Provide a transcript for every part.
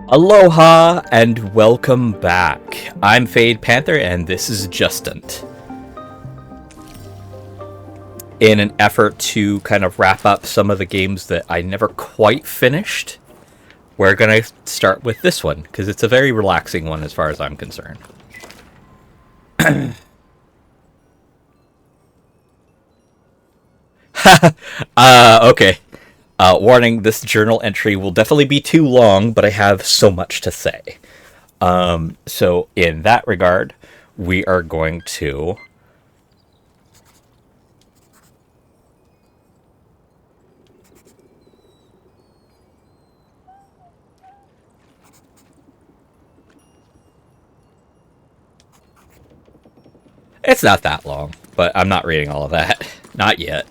Aloha and welcome back. I'm Panther and this is Justant. In an effort to kind of wrap up some of the games that I never quite finished, we're going to start with this one because it's a very relaxing one as far as I'm concerned. Okay. Warning, this journal entry will definitely be too long, but I have so much to say. So in that regard, we are going to... It's not that long, but I'm not reading all of that. Not yet.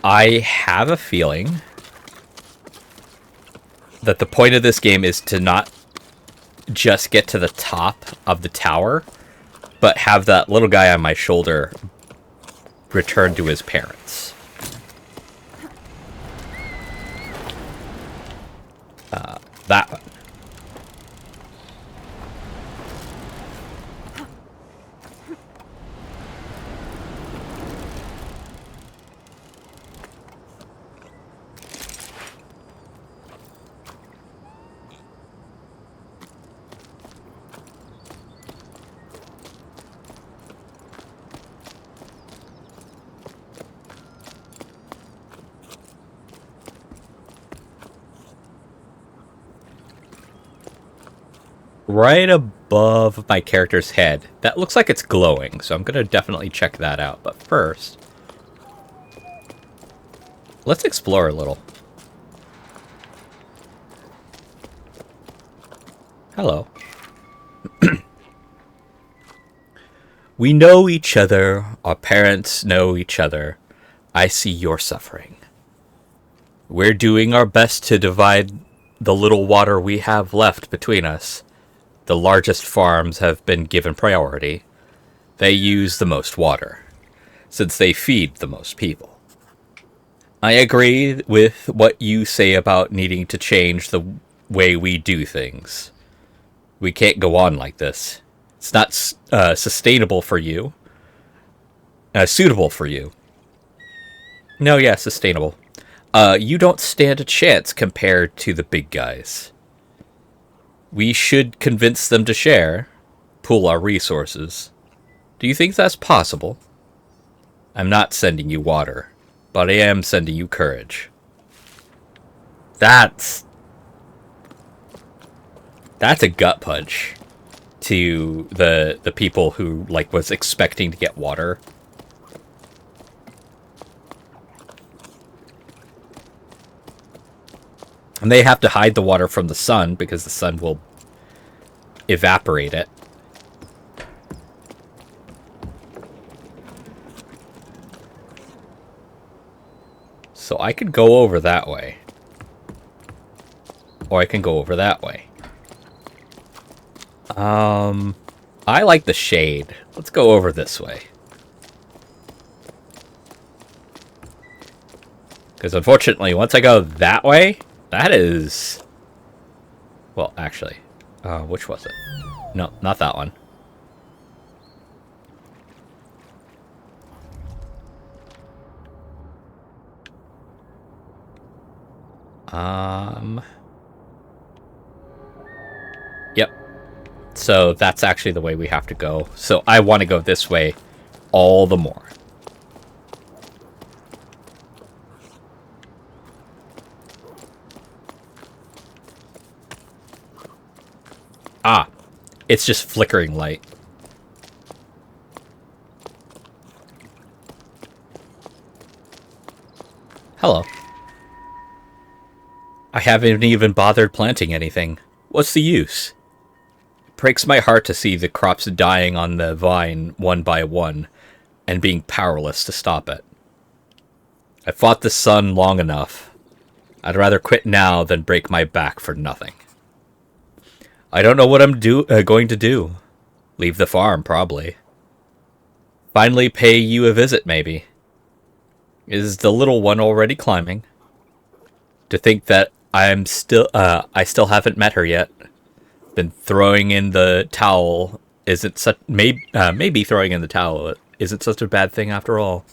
I have a feeling that the point of this game is to not just get to the top of the tower, but have that little guy on my shoulder return to his parents. That one. Right above my character's head. That looks like it's glowing, so I'm going to definitely check that out. But first, let's explore a little. Hello. We know each other. Our parents know each other. I see your suffering. We're doing our best to divide the little water we have left between us. The largest farms have been given priority. They use the most water, since they feed the most people. I agree with what you say about needing to change the way we do things. We can't go on like this. It's not sustainable for you. Suitable for you. No, yeah, sustainable. You don't stand a chance compared to the big guys. We should convince them to share, pool our resources. Do you think that's possible? I'm not sending you water, but I am sending you courage. That's a gut punch to the people who was expecting to get water. And they have to hide the water from the sun because the sun will evaporate it. So I could go over that way. Or I can go over that way. I like the shade. Let's go over this way. Because unfortunately, once I go that way, that is... Well, actually, which was it? No, not that one. Yep. So that's actually the way we have to go. So I want to go this way all the more. Ah, it's just flickering light. Hello. I haven't even bothered planting anything. What's the use? It breaks my heart to see the crops dying on the vine one by one and being powerless to stop it. I fought the sun long enough. I'd rather quit now than break my back for nothing. I don't know what I'm going to do. Leave the farm, probably. Finally pay you a visit, maybe. Is the little one already climbing? To think that I still haven't met her yet. Been throwing in the towel isn't such maybe throwing in the towel isn't such a bad thing after all.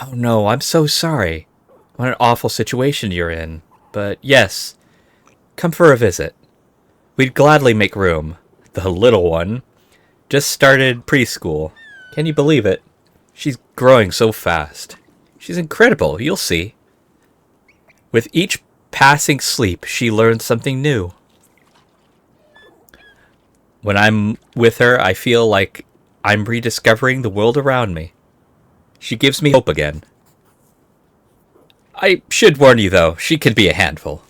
Oh no, I'm so sorry. What an awful situation you're in. But yes, come for a visit. We'd gladly make room. The little one just started preschool. Can you believe it? She's growing so fast. She's incredible, you'll see. With each passing sleep, she learns something new. When I'm with her, I feel like I'm rediscovering the world around me. She gives me hope again. I should warn you, though, she can be a handful.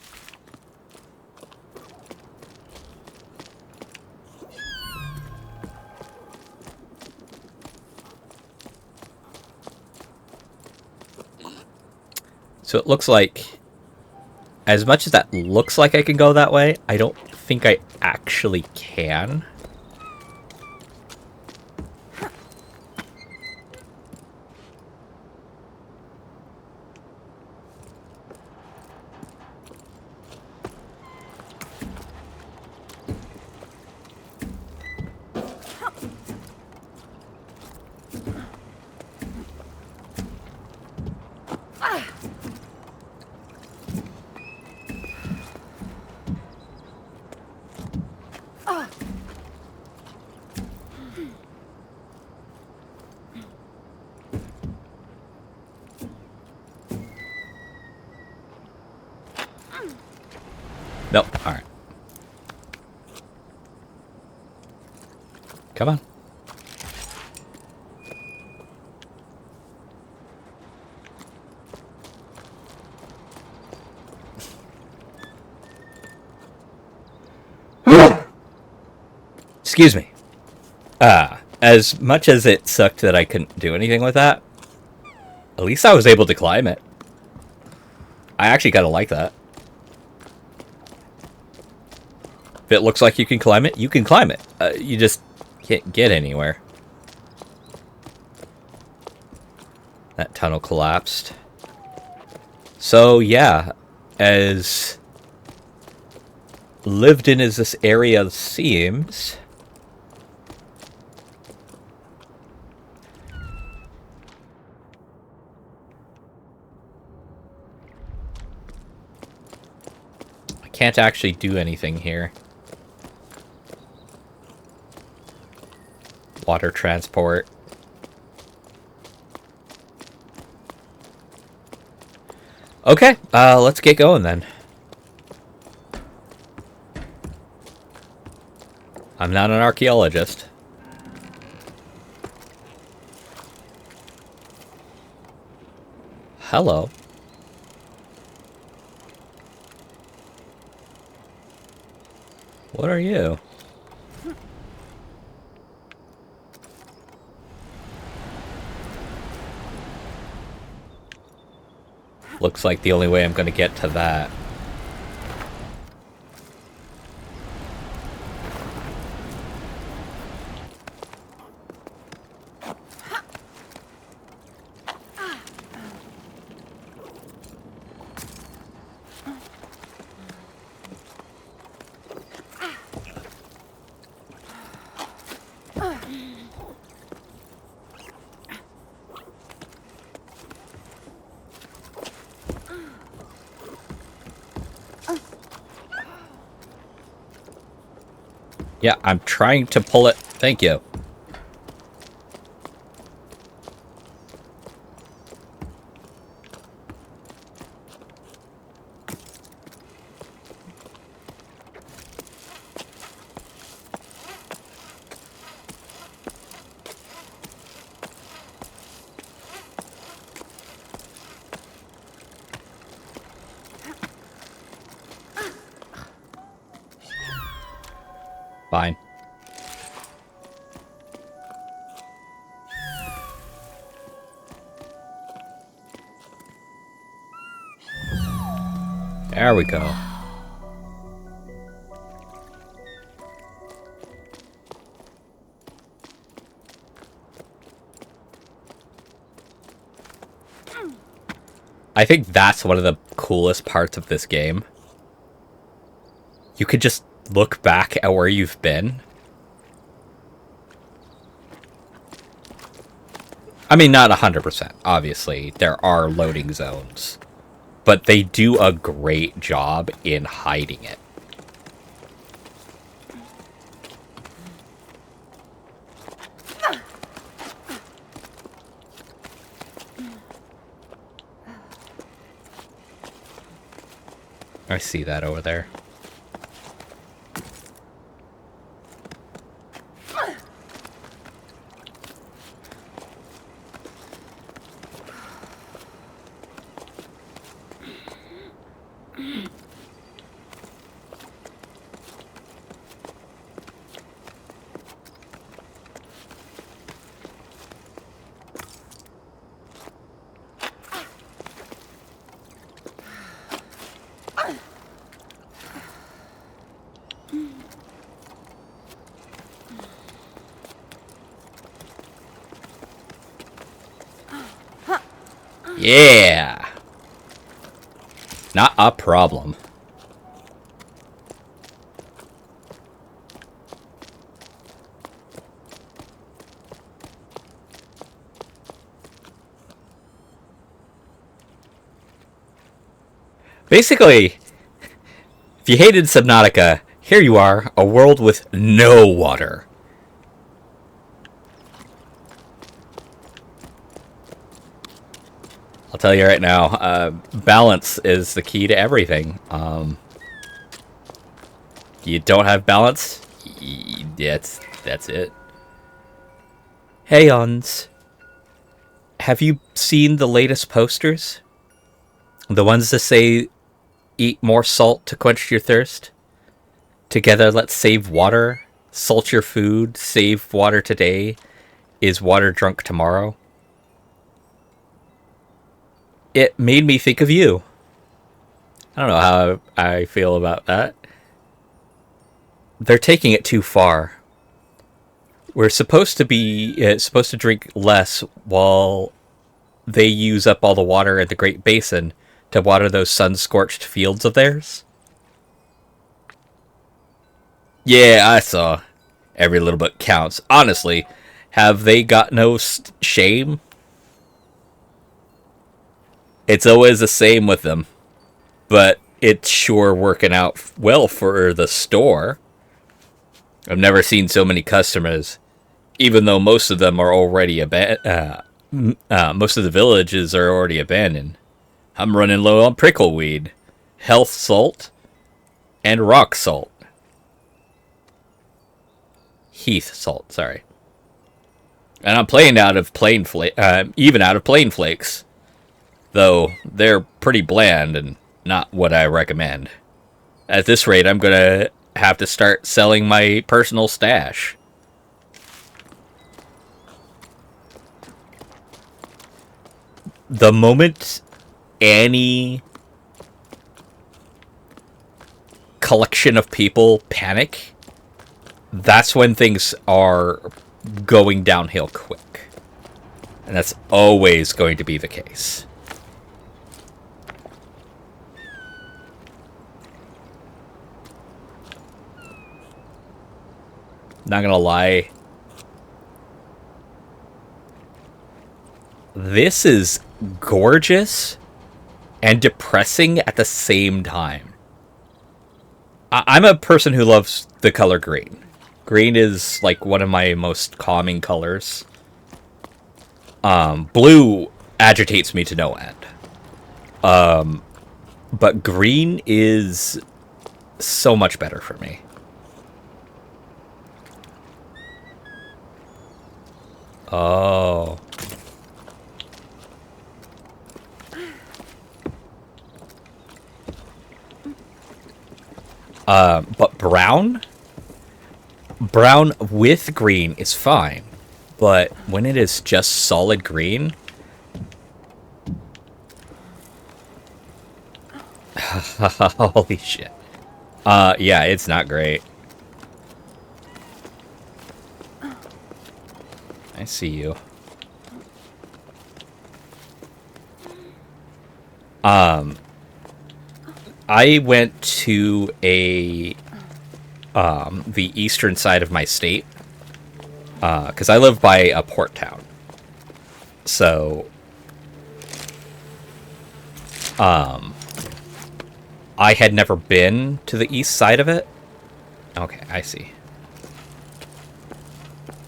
So it looks like, as much as that looks like I can go that way, I don't think I actually can. Nope. Alright. Come on. Excuse me. As much as it sucked that I couldn't do anything with that, at least I was able to climb it. I actually kind of like that. If it looks like you can climb it, you can climb it. You just can't get anywhere. That tunnel collapsed. So, yeah, as lived in as this area seems, I can't actually do anything here. Water transport. Okay, let's get going then. I'm not an archaeologist. Hello. What are you? Looks like the only way I'm going to get to that. Yeah, I'm trying to pull it. Thank you. Fine. There we go. I think that's one of the coolest parts of this game. You could just look back at where you've been. I mean, not 100%. Obviously, there are loading zones. But they do a great job in hiding it. I see that over there. Yeah! Not a problem. Basically, if you hated Subnautica, here you are, a world with no water. I'll tell you right now, balance is the key to everything. You don't have balance, that's it. Hey, Ons. Have you seen the latest posters? The ones that say, eat more salt to quench your thirst? Together, let's save water. Salt your food. Save water today. Is water drunk tomorrow? It made me think of you. I don't know how I feel about that. They're taking it too far. We're supposed to drink less while they use up all the water in the Great Basin to water those sun-scorched fields of theirs. Yeah, I saw. Every little bit counts. Honestly, have they got no shame? It's always the same with them. But it's sure working out well for the store. I've never seen so many customers, even though most of them are already most of the villages are already abandoned. I'm running low on prickleweed, health salt, and rock salt. Heath salt, sorry. And I'm playing out of even out of plain flakes, though they're pretty bland and not what I recommend. At this rate, I'm gonna have to start selling my personal stash. The moment any collection of people panic, that's when things are going downhill quick. And that's always going to be the case. Not gonna lie. This is gorgeous and depressing at the same time. I'm a person who loves the color green. Green is like one of my most calming colors. Blue agitates me to no end. But green is so much better for me. Oh. But brown? Brown with green is fine. But when it is just solid green... Holy shit. Yeah, it's not great. I see you. I went to the eastern side of my state because I live by a port town. So I had never been to the east side of it. Okay, I see.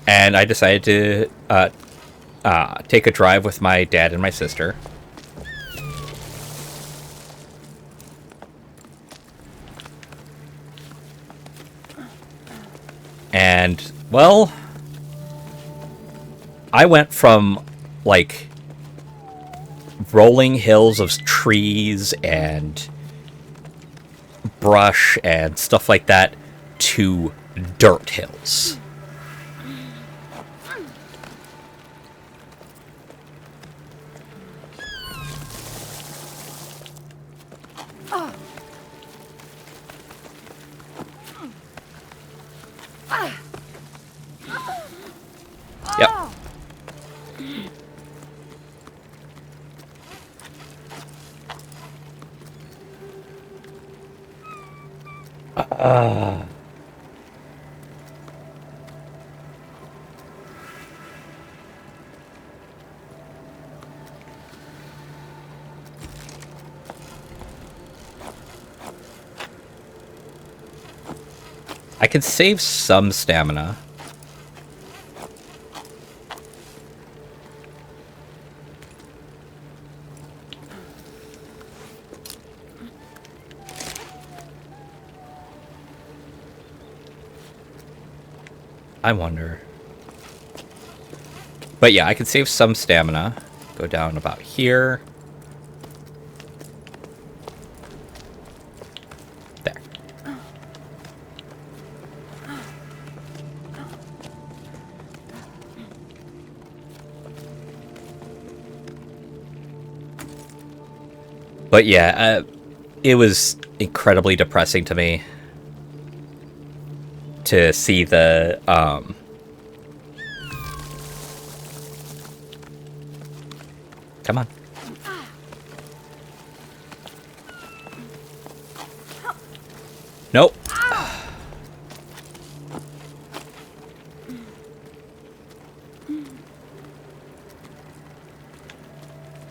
And I decided to take a drive with my dad and my sister. And, well, I went from, like, rolling hills of trees and brush and stuff like that to dirt hills. Yep. I can save some stamina. I wonder. But yeah, I can save some stamina. Go down about here. There. But yeah, it was incredibly depressing to me to see the come on. Nope.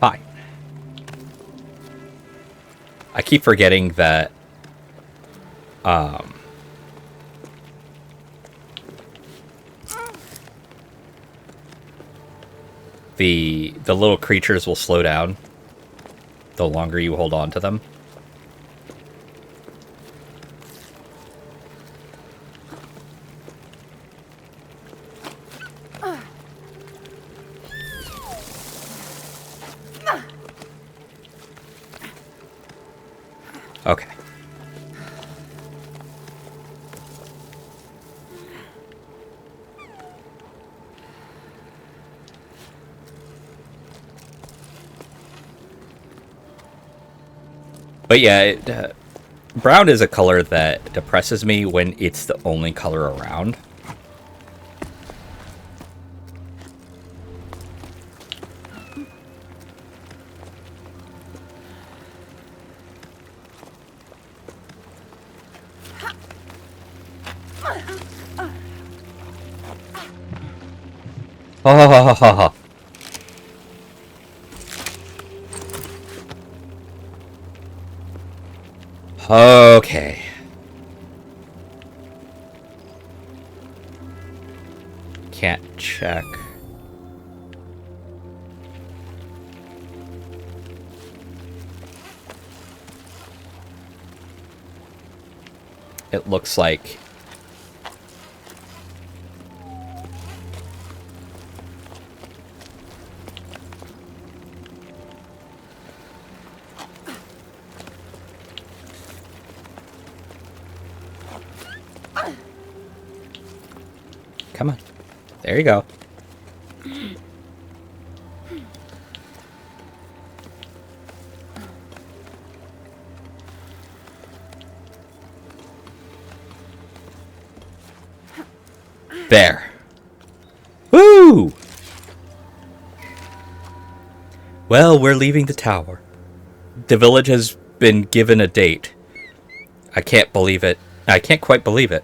Fine. I keep forgetting that the little creatures will slow down the longer you hold on to them. Okay. But yeah, brown is a color that depresses me when it's the only color around. Ha ha ha ha ha. Okay. Can't check. It looks like come on. There you go. There. Woo! Well, we're leaving the tower. The village has been given a date. I can't believe it. I can't quite believe it.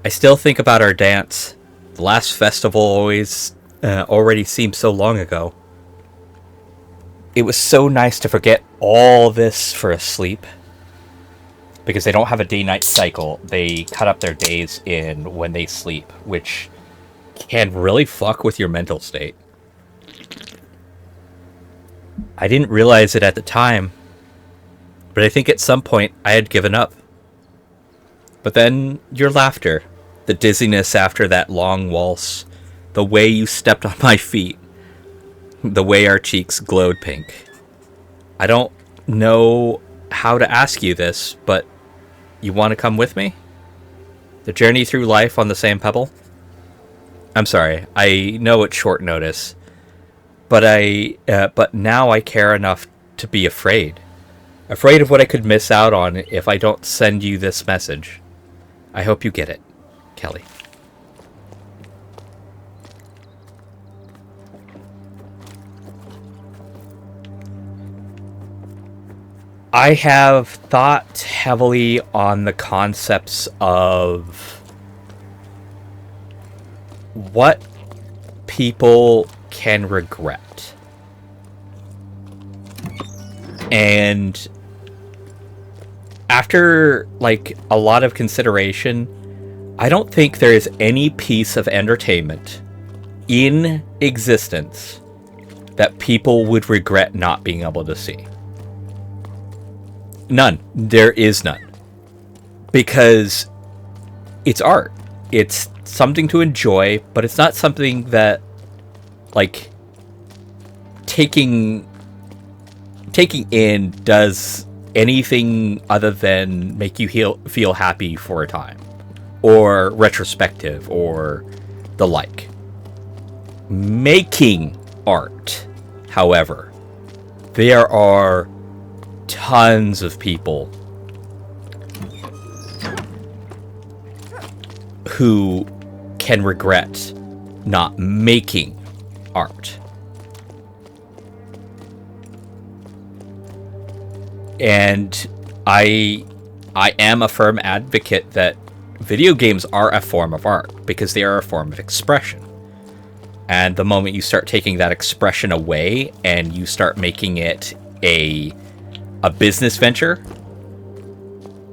I still think about our dance. The last festival already seems so long ago. It was so nice to forget all this for a sleep. Because they don't have a day-night cycle. They cut up their days in when they sleep, which can really fuck with your mental state. I didn't realize it at the time, but I think at some point I had given up. But then your laughter, the dizziness after that long waltz, the way you stepped on my feet, the way our cheeks glowed pink. I don't know how to ask you this, but you want to come with me? The journey through life on the same pebble? I'm sorry, I know it's short notice, but now I care enough to be afraid. Afraid of what I could miss out on if I don't send you this message. I hope you get it, Kelly. I have thought heavily on the concepts of what people can regret. And after like a lot of consideration, I don't think there is any piece of entertainment in existence that people would regret not being able to see. None. There is none. Because it's art. It's something to enjoy, but it's not something that, like, taking in does anything other than make you feel happy for a time. Or retrospective, or the like. Making art, however, there are tons of people who can regret not making art. And I am a firm advocate that video games are a form of art because they are a form of expression. And the moment you start taking that expression away and you start making it a business venture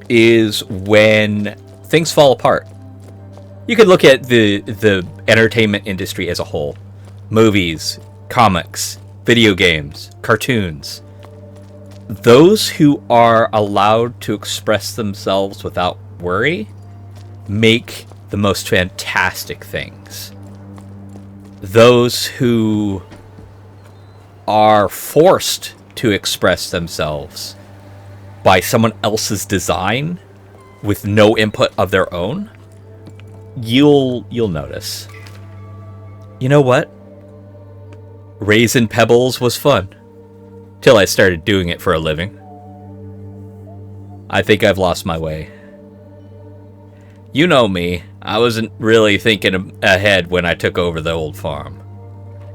is when things fall apart. You could look at the entertainment industry as a whole. Movies, comics, video games, cartoons. Those who are allowed to express themselves without worry make the most fantastic things. Those who are forced to express themselves by someone else's design with no input of their own, you'll notice. You know what? Raisin Pebbles was fun. Till I started doing it for a living. I think I've lost my way. You know me. I wasn't really thinking ahead when I took over the old farm.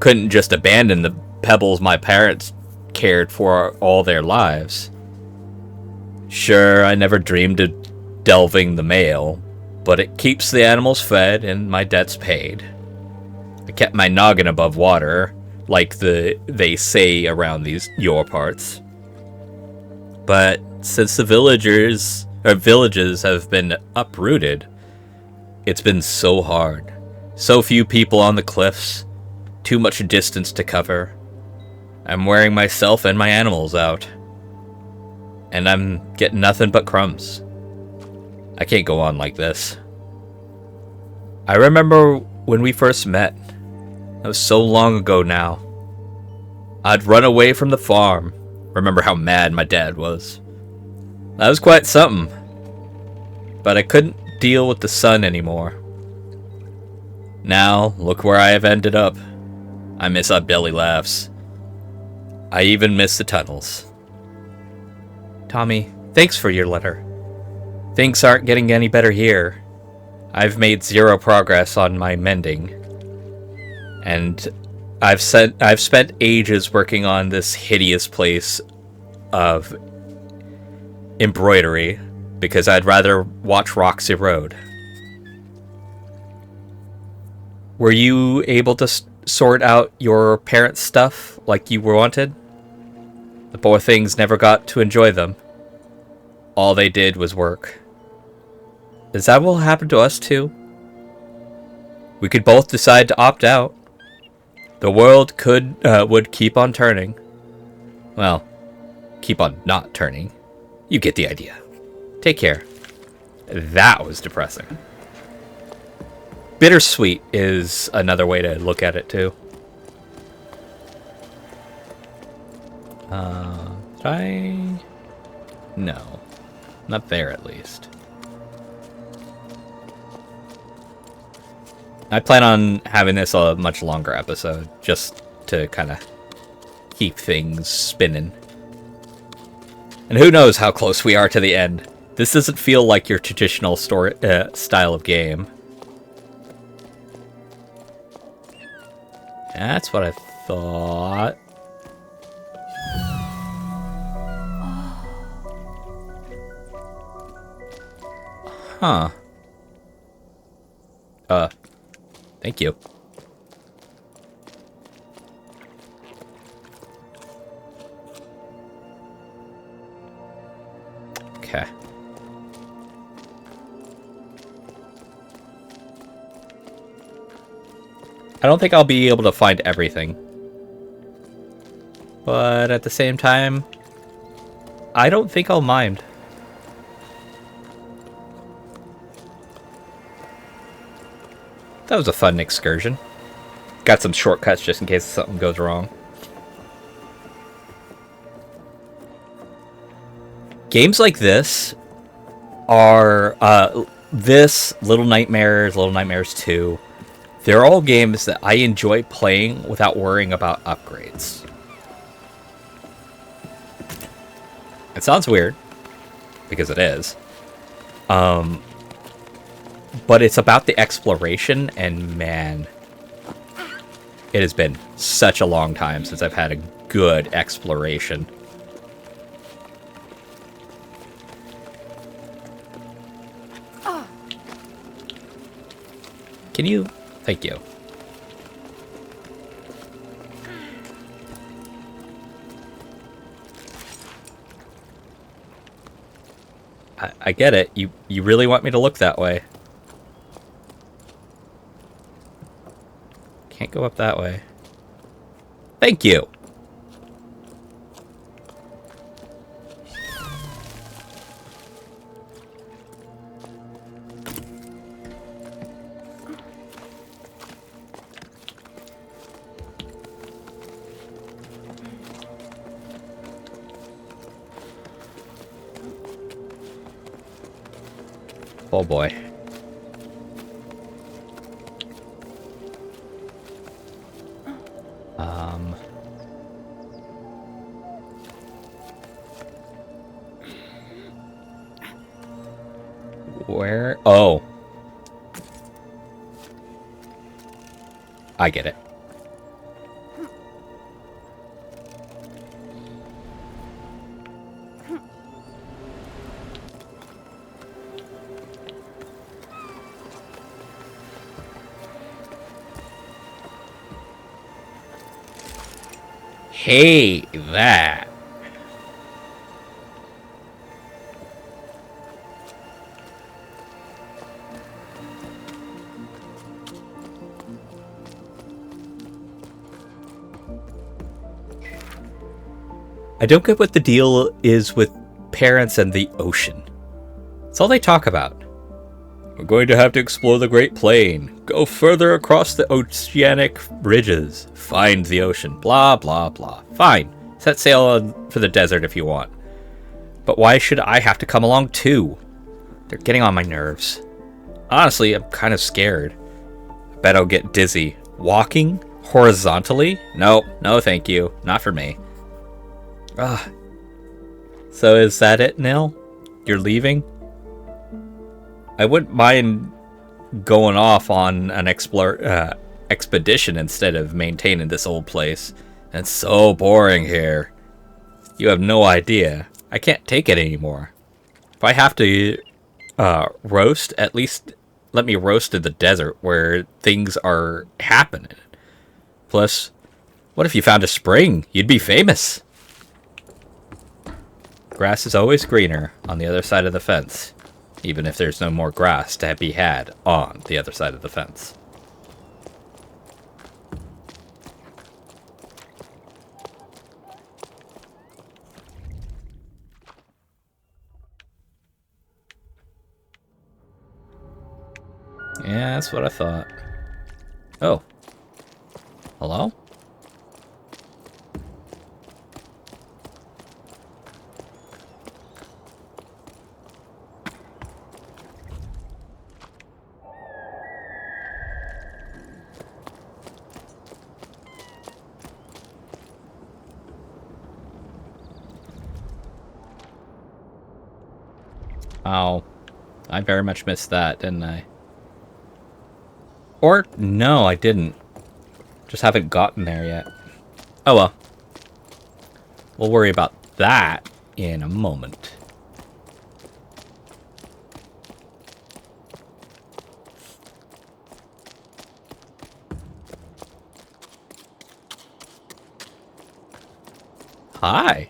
Couldn't just abandon the pebbles my parents cared for all their lives. Sure, I never dreamed of delving the mail, but it keeps the animals fed and my debts paid. I kept my noggin above water, like they say around these your parts. But since the villages have been uprooted, it's been so hard. So few people on the cliffs, too much distance to cover. I'm wearing myself and my animals out. And I'm getting nothing but crumbs. I can't go on like this. I remember when we first met. That was so long ago now. I'd run away from the farm. Remember how mad my dad was. That was quite something. But I couldn't deal with the sun anymore. Now, look where I have ended up. I miss our belly laughs. I even miss the tunnels. Tommy, thanks for your letter. Things aren't getting any better here. I've made zero progress on my mending. And I've spent ages working on this hideous place of embroidery because I'd rather watch rocks erode. Were you able to sort out your parents' stuff like you wanted? The poor things never got to enjoy them. All they did was work. Is that what will happen to us too? We could both decide to opt out. The world would keep on turning. Well, keep on not turning. You get the idea. Take care. That was depressing. Bittersweet is another way to look at it too. Did I? No. Not there at least. I plan on having this a much longer episode, just to kind of keep things spinning. And who knows how close we are to the end. This doesn't feel like your traditional story style of game. That's what I thought. Huh. Thank you. Okay. I don't think I'll be able to find everything. But at the same time, I don't think I'll mind. That was a fun excursion. Got some shortcuts just in case something goes wrong. Games like this are this, Little Nightmares 2. They're all games that I enjoy playing without worrying about upgrades. It sounds weird, because it is. But it's about the exploration, and man, it has been such a long time since I've had a good exploration. Can you? Thank you. I get it. You really want me to look that way. Can't go up that way. Thank you. Oh boy. Where? Oh. I get it. Hey, that. I don't get what the deal is with parents and the ocean. It's all they talk about. We're going to have to explore the Great Plain, go further across the oceanic ridges, find the ocean, blah, blah, blah. Fine, set sail for the desert if you want. But why should I have to come along too? They're getting on my nerves. Honestly, I'm kind of scared. I bet I'll get dizzy. Walking horizontally? No, no thank you. Not for me. Ugh. So is that it, Nil? You're leaving? I wouldn't mind going off on an expedition instead of maintaining this old place. And it's so boring here. You have no idea. I can't take it anymore. If I have to roast, at least let me roast in the desert where things are happening. Plus, what if you found a spring? You'd be famous. Grass is always greener on the other side of the fence, even if there's no more grass to be had on the other side of the fence. Yeah, that's what I thought. Oh. Hello? Oh, I very much missed that, didn't I? Or, no, I didn't. Just haven't gotten there yet. Oh well. We'll worry about that in a moment. Hi.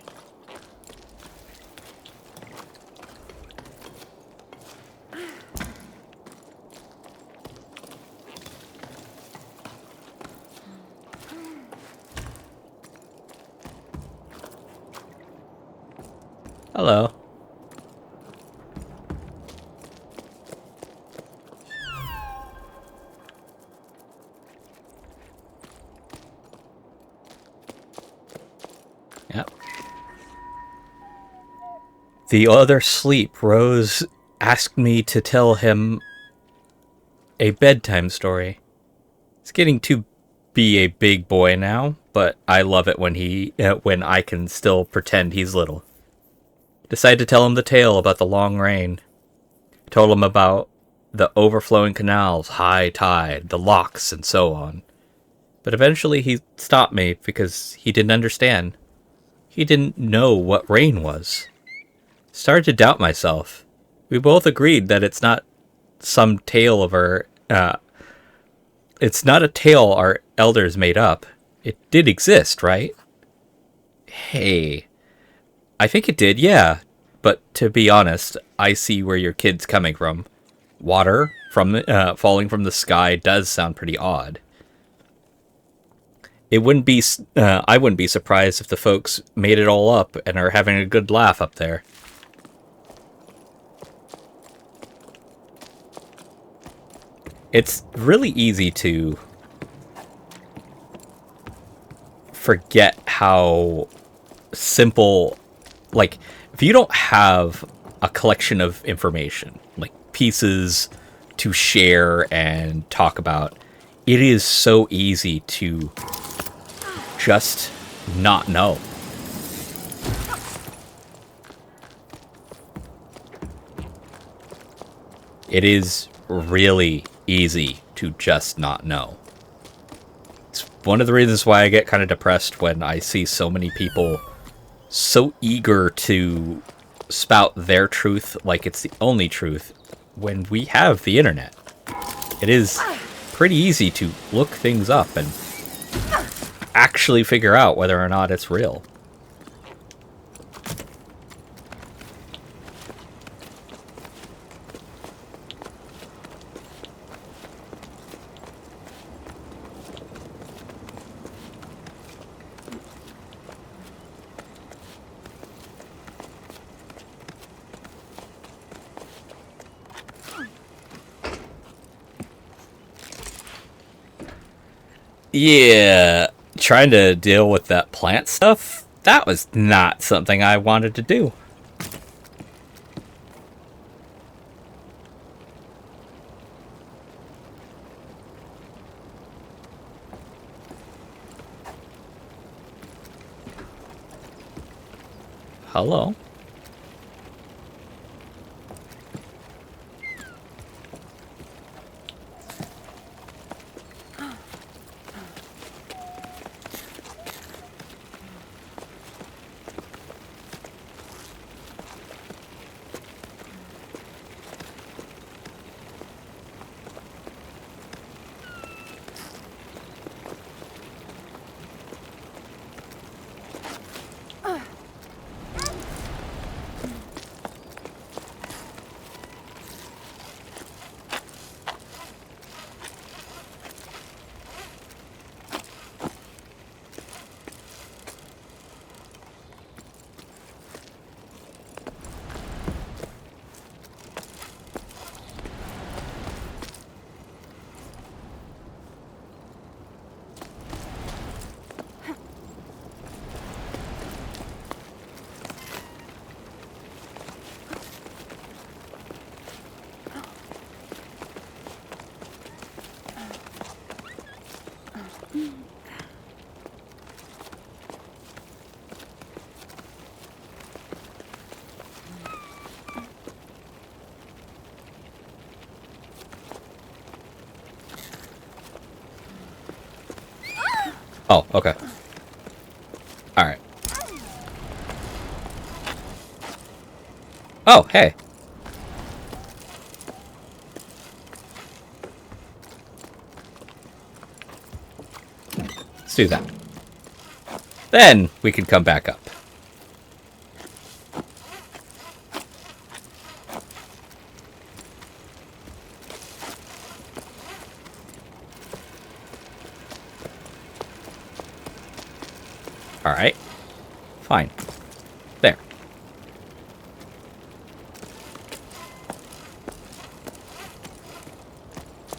Hello. Yep. The other sleep, Rose asked me to tell him a bedtime story. He's getting to be a big boy now, but I love it when I can still pretend he's little. Decided to tell him the tale about the long rain. Told him about the overflowing canals, high tide, the locks, and so on. But eventually he stopped me because he didn't understand. He didn't know what rain was. Started to doubt myself. We both agreed that it's not some tale of our... it's not a tale our elders made up. It did exist, right? Hey... I think it did, yeah. But to be honest, I see where your kid's coming from. Water from falling from the sky does sound pretty odd. It wouldn't be. I wouldn't be surprised if the folks made it all up and are having a good laugh up there. It's really easy to forget how simple. Like, if you don't have a collection of information, like pieces to share and talk about, it is so easy to just not know. It is really easy to just not know. It's one of the reasons why I get kind of depressed when I see so many people so eager to spout their truth like it's the only truth when we have the internet. It is pretty easy to look things up and actually figure out whether or not it's real. Yeah, trying to deal with that plant stuff, that was not something I wanted to do. Hello. Oh, okay. Alright. Oh, hey. Let's do that. Then we can come back up. Alright. Fine. There.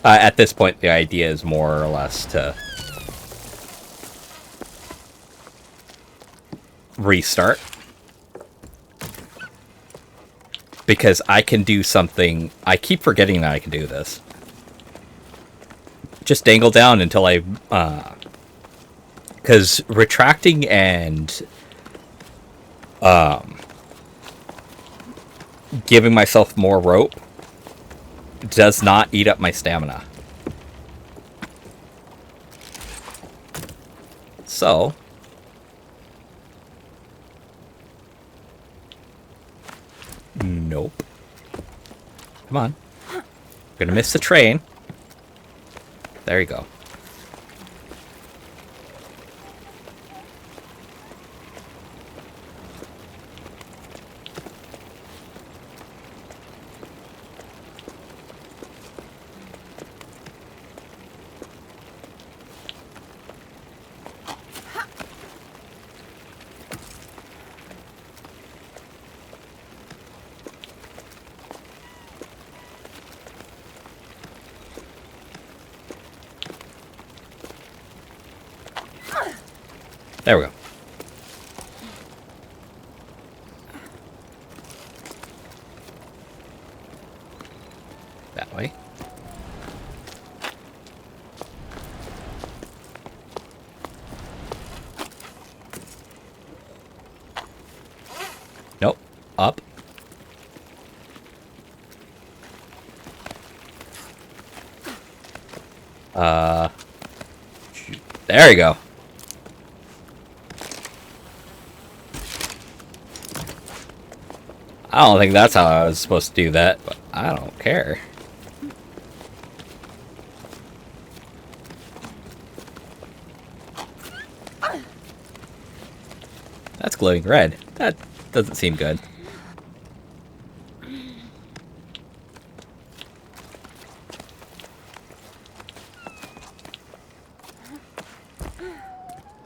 At this point, the idea is more or less to restart. Because I can do something... I keep forgetting that I can do this. Just dangle down until I... because retracting and... giving myself more rope does not eat up my stamina. So... Nope. Come on. I'm gonna miss the train. There you go. There we go. That way. Nope. Up. There you go. I don't think that's how I was supposed to do that, but I don't care. That's glowing red. That doesn't seem good.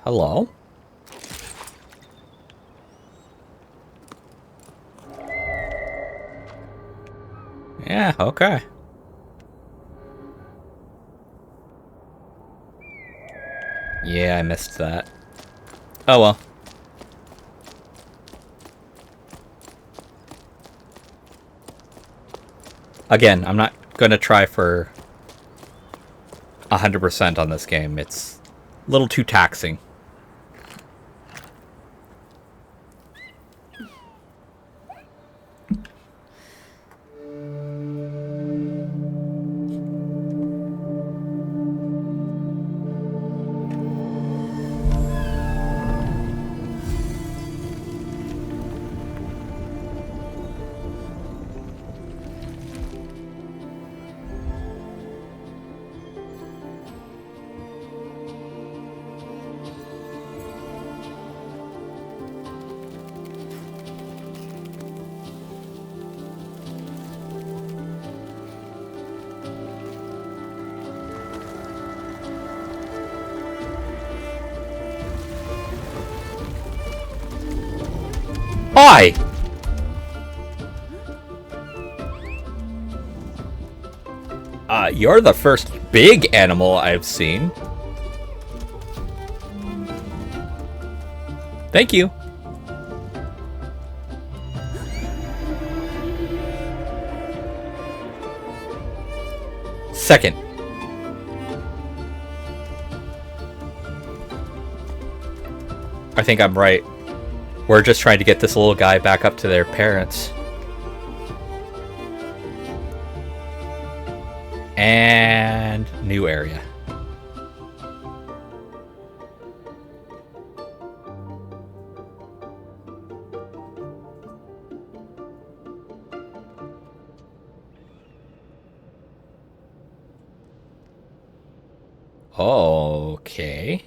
Hello? Yeah, okay. Yeah, I missed that. Oh well. Again, I'm not gonna try for 100% on this game. It's a little too taxing. Hi! You're the first big animal I've seen. Thank you. Second. I think I'm right. We're just trying to get this little guy back up to their parents. And new area. Okay.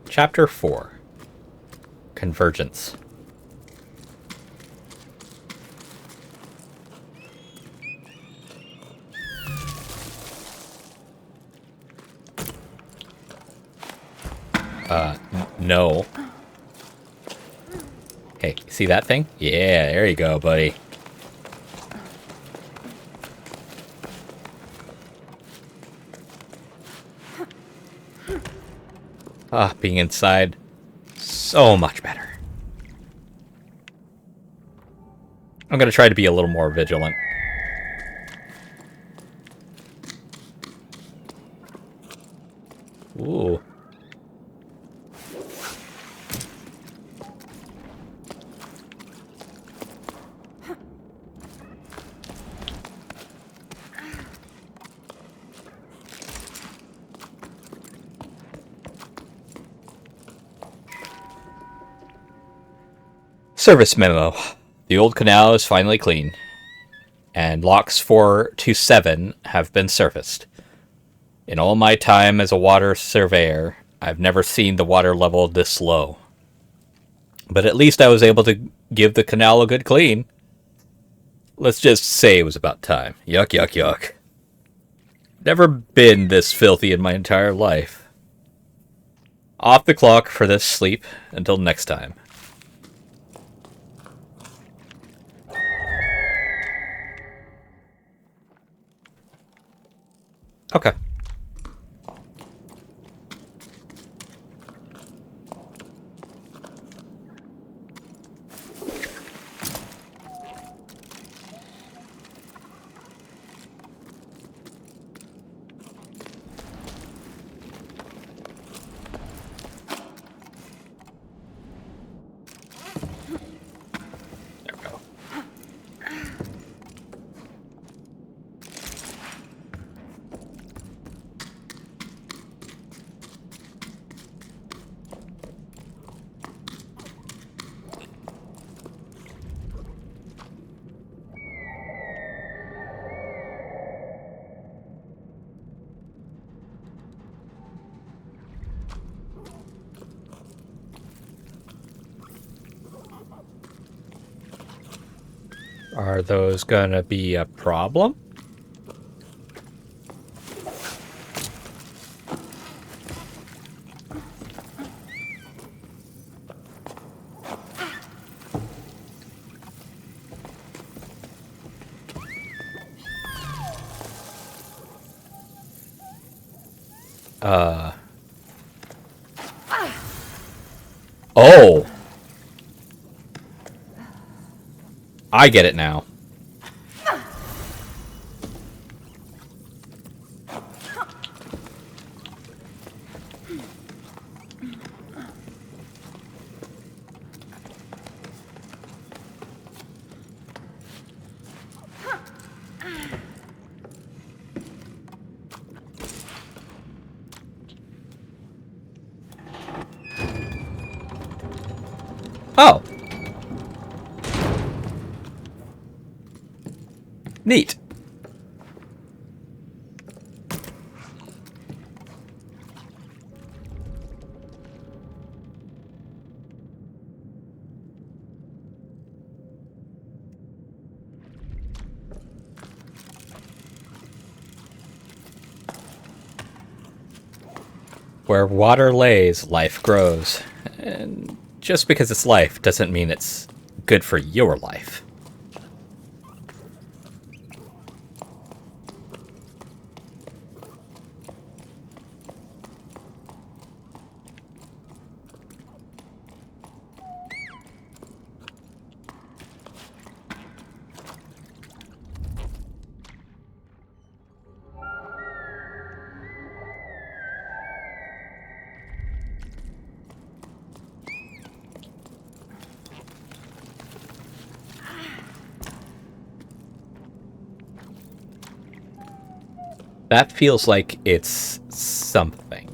Chapter 4. Convergence. No. Hey, see that thing? Yeah, there you go, buddy. Ah, being inside, so much better. I'm gonna try to be a little more vigilant. Ooh. Service memo. The old canal is finally clean, and locks 4 to 7 have been surfaced. In all my time as a water surveyor, I've never seen the water level this low. But at least I was able to give the canal a good clean. Let's just say it was about time. Yuck, yuck, yuck. Never been this filthy in my entire life. Off the clock for this sleep until next time. Okay. There we go. Are those gonna be a problem? Oh! I get it now. Oh! Neat. Where water lays, life grows. And just because it's life doesn't mean it's good for your life. That feels like it's something.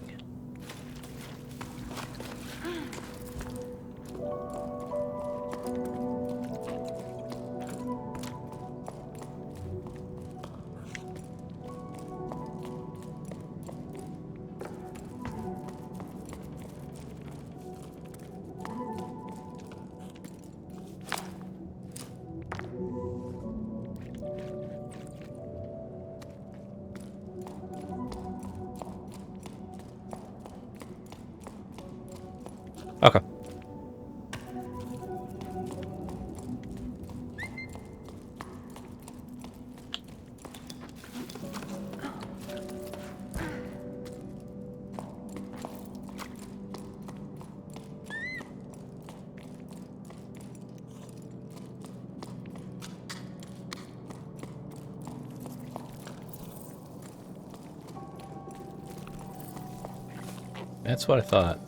That's what I thought.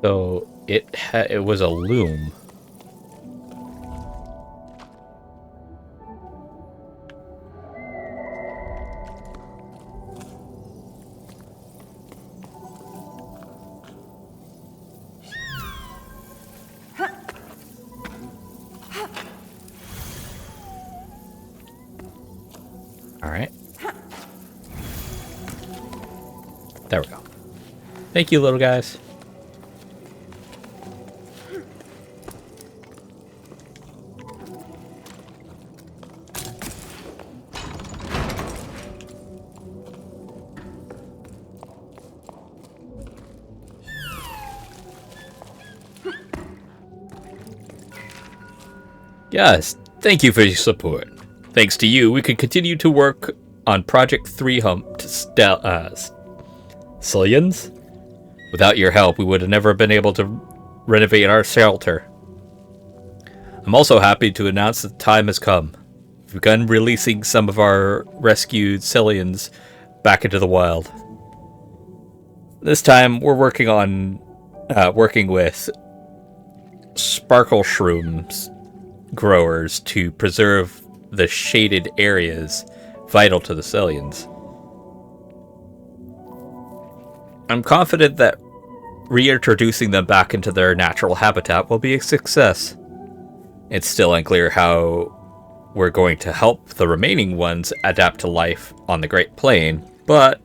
So it was a loom. All right. There we go. Thank you, little guys. Yes, thank you for your support. Thanks to you, we could continue to work on Project 3 Humped Cillians. Without your help, we would have never been able to renovate our shelter. I'm also happy to announce that the time has come. We've begun releasing some of our rescued Cillians back into the wild. This time, we're working with sparkle shrooms growers to preserve the shaded areas vital to the Cillians. I'm confident that reintroducing them back into their natural habitat will be a success. It's still unclear how we're going to help the remaining ones adapt to life on the Great Plain, but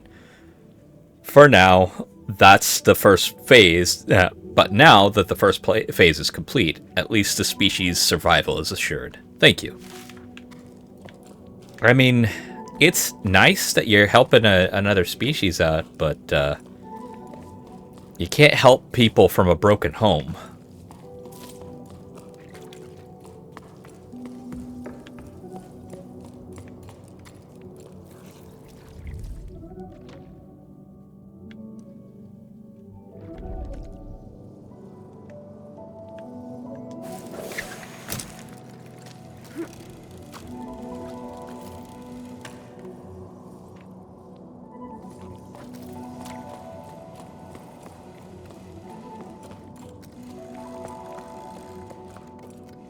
for now, that's the first phase. But now that the first phase is complete, at least the species' survival is assured. Thank you. I mean, it's nice that you're helping another species out, but you can't help people from a broken home.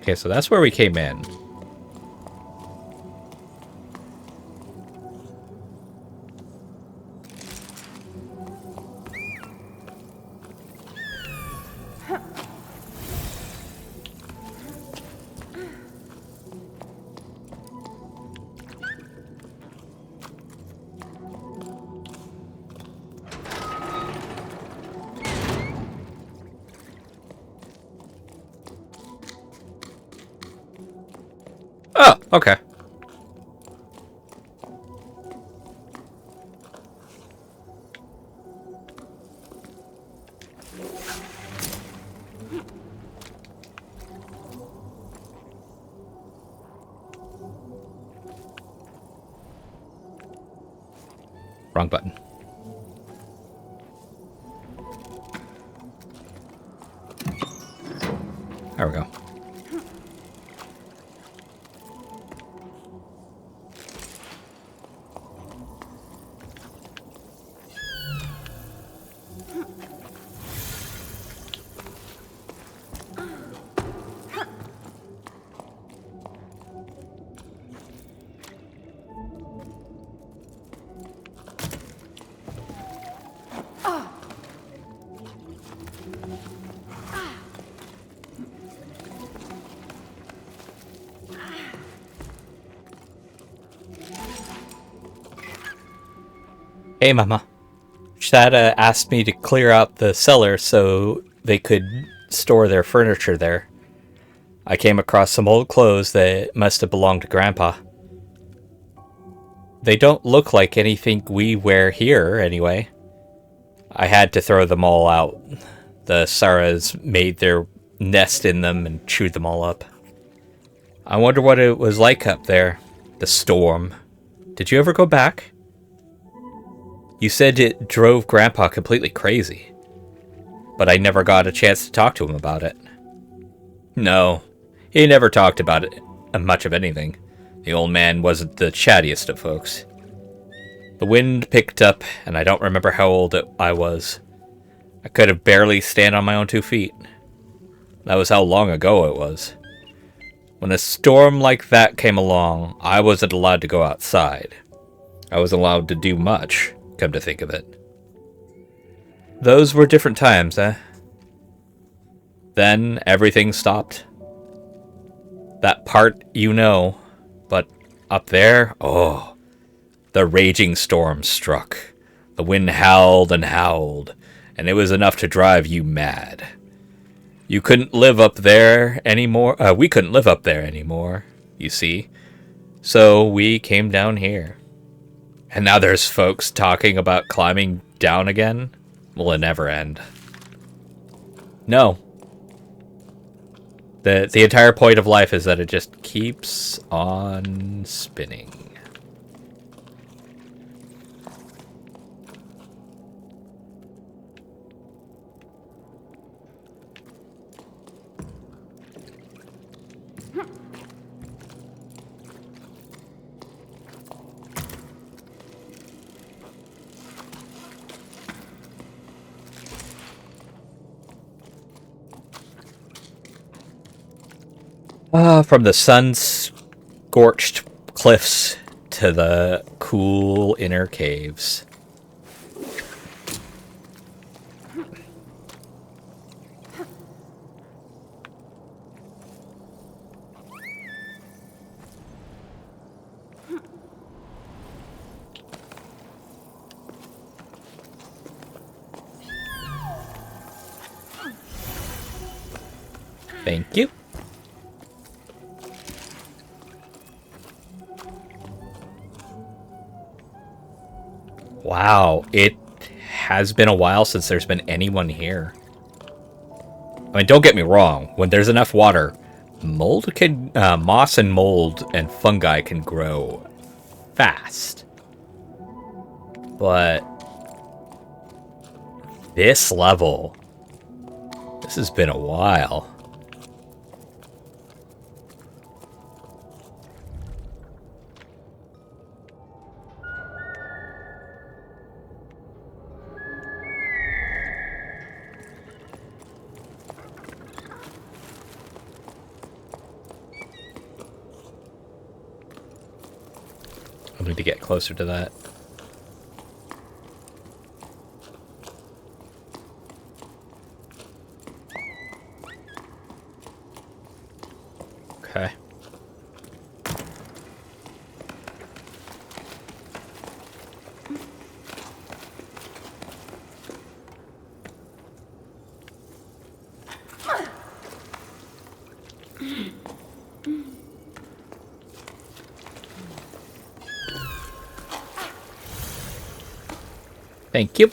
Okay, so that's where we came in. Oh, okay. Wrong button. There we go. Hey, Mama. Shada asked me to clear out the cellar so they could store their furniture there. I came across some old clothes that must have belonged to Grandpa. They don't look like anything we wear here, anyway. I had to throw them all out. The Saras made their nest in them and chewed them all up. I wonder what it was like up there. The storm. Did you ever go back? You said it drove Grandpa completely crazy. But I never got a chance to talk to him about it. No, he never talked about it, much of anything. The old man wasn't the chattiest of folks. The wind picked up, and I don't remember how old I was. I could have barely stand on my own 2 feet. That was how long ago it was. When a storm like that came along, I wasn't allowed to go outside. I wasn't allowed to do much, come to think of it. Those were different times, eh? Then everything stopped. That part you know, but up there, oh, the raging storm struck. The wind howled and howled, and it was enough to drive you mad. You couldn't live up there anymore. We couldn't live up there anymore, you see. So we came down here. And now there's folks talking about climbing down again. Will it never end? No. The entire point of life is that it just keeps on spinning. From the sun-scorched cliffs to the cool inner caves. Thank you. Wow, it has been a while since there's been anyone here. I mean, don't get me wrong. When there's enough water, moss and mold and fungi can grow fast. But this level, this has been a while. I need to get closer to that. Okay. Thank you.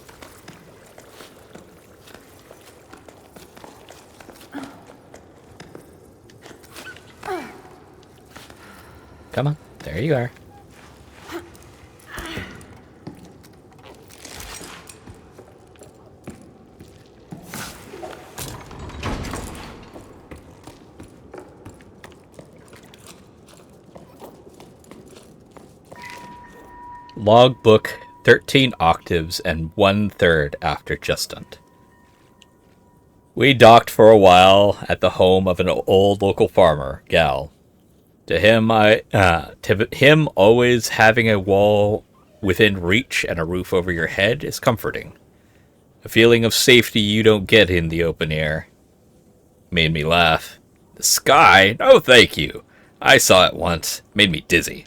Come on. There you are. Logbook 13 octaves and 1/3 after Jusant. We docked for a while at the home of an old local farmer, Gal. To him, always having a wall within reach and a roof over your head is comforting. A feeling of safety you don't get in the open air. Made me laugh. The sky? No, thank you. I saw it once. Made me dizzy.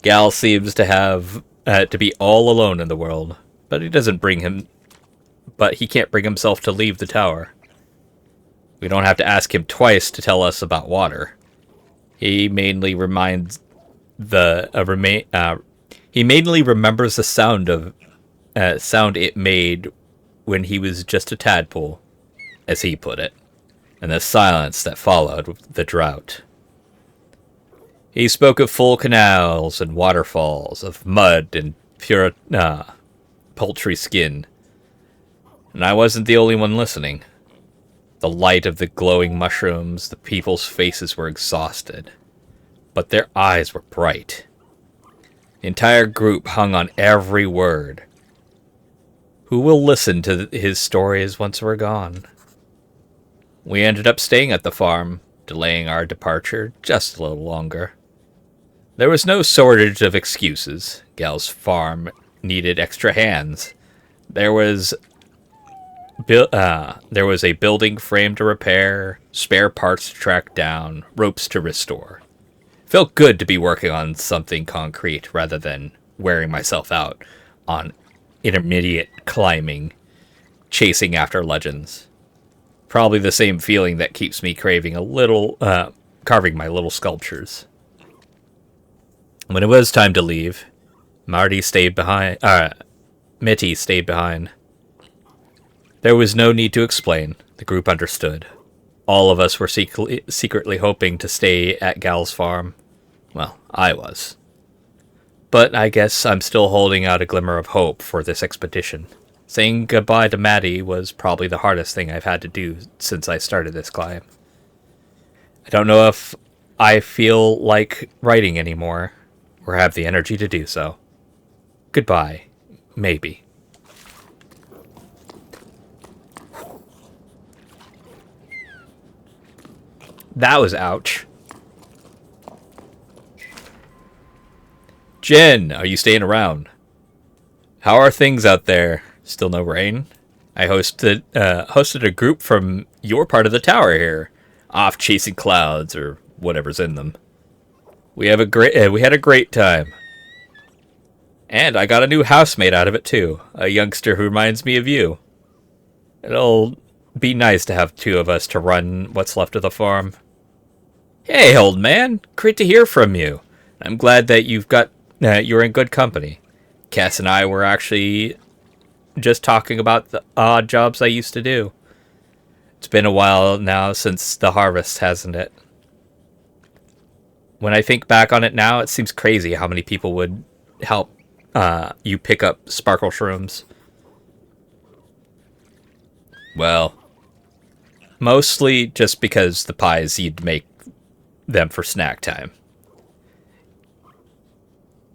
Gal seems to have to be all alone in the world, but he doesn't bring him. But he can't bring himself to leave the tower. We don't have to ask him twice to tell us about water. He mainly reminds the he mainly remembers the sound it made when he was just a tadpole, as he put it, and the silence that followed the drought. He spoke of full canals and waterfalls, of mud and pure poultry skin. And I wasn't the only one listening. The light of the glowing mushrooms, the people's faces were exhausted, but their eyes were bright. The entire group hung on every word. Who will listen to his stories once we're gone? We ended up staying at the farm, delaying our departure just a little longer. There was no shortage of excuses. Gal's farm needed extra hands. There was a building frame to repair, spare parts to track down, ropes to restore. Felt good to be working on something concrete rather than wearing myself out on intermediate climbing, chasing after legends. Probably the same feeling that keeps me craving a little, carving my little sculptures. When it was time to leave, Mitty stayed behind. There was no need to explain. The group understood. All of us were secretly hoping to stay at Gal's farm. Well, I was. But I guess I'm still holding out a glimmer of hope for this expedition. Saying goodbye to Maddie was probably the hardest thing I've had to do since I started this climb. I don't know if I feel like writing anymore, or have the energy to do so. Goodbye. Maybe. That was ouch. Jen, are you staying around? How are things out there? Still no rain? I hosted a group from your part of the tower here, off chasing clouds or whatever's in them. We had a great time. And I got a new housemate out of it too, a youngster who reminds me of you. It'll be nice to have two of us to run what's left of the farm. Hey, old man, great to hear from you. I'm glad that you're in good company. Cass and I were actually just talking about the odd jobs I used to do. It's been a while now since the harvest, hasn't it? When I think back on it now, it seems crazy how many people would help you pick up sparkle shrooms. Well, mostly just because the pies you'd make them for snack time.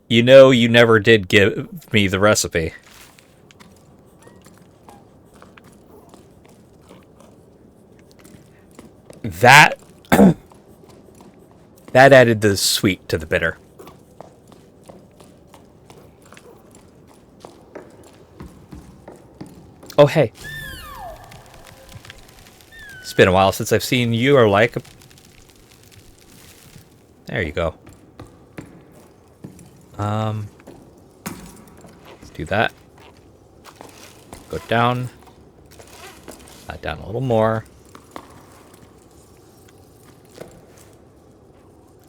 You know, you never did give me the recipe. That that added the sweet to the bitter. Oh, hey. It's been a while since I've seen you or like... There you go. Let's do that. Go down. Down a little more.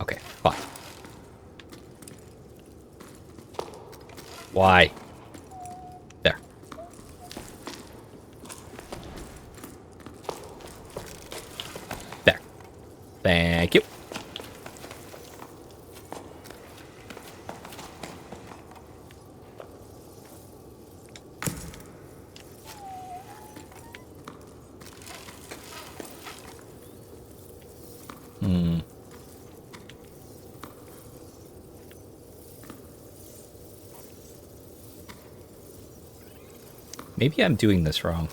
Okay, fine. Why? There. There. Thank you. Maybe I'm doing this wrong.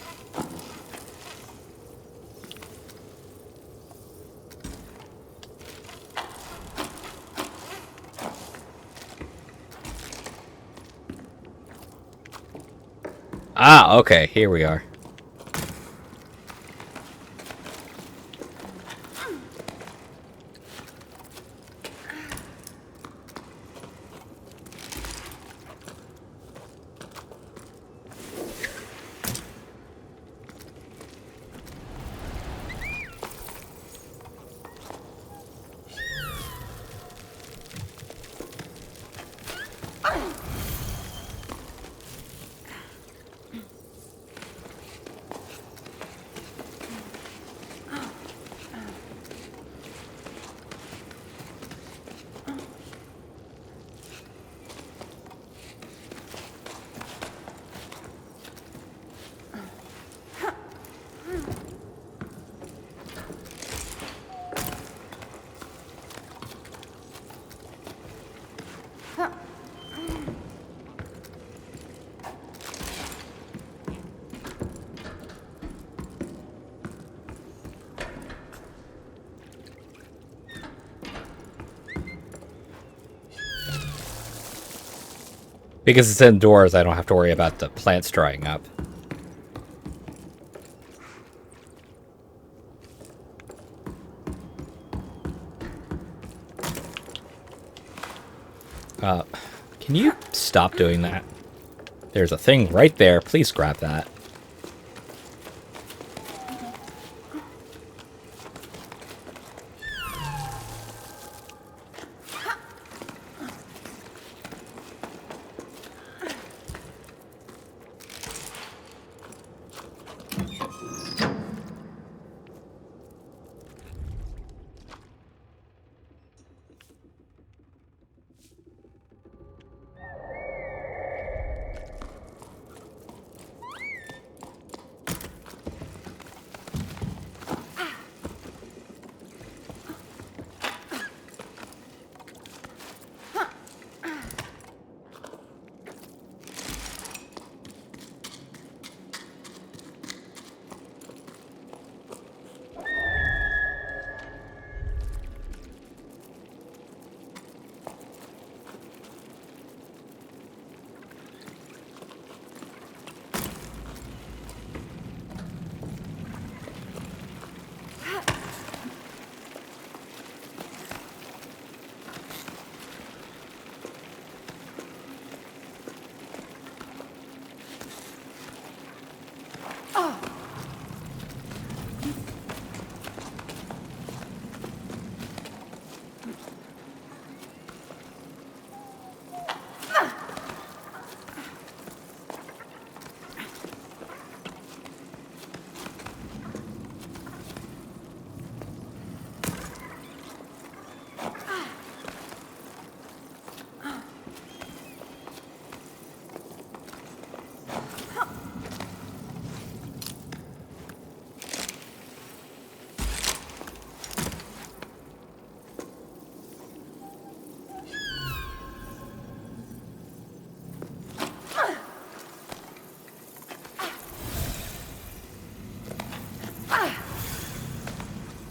Ah, okay, here we are. Because it's indoors, I don't have to worry about the plants drying up. Can you stop doing that? There's a thing right there. Please grab that.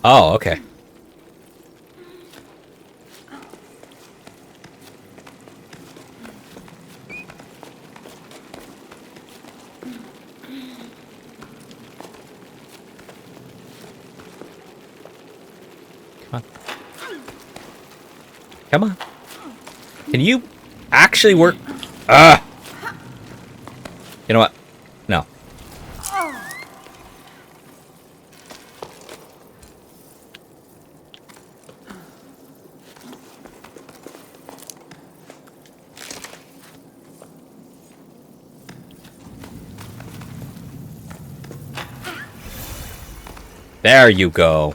Oh, okay. Come on. Come on. Can you actually work? Ah! You know what? No. There you go.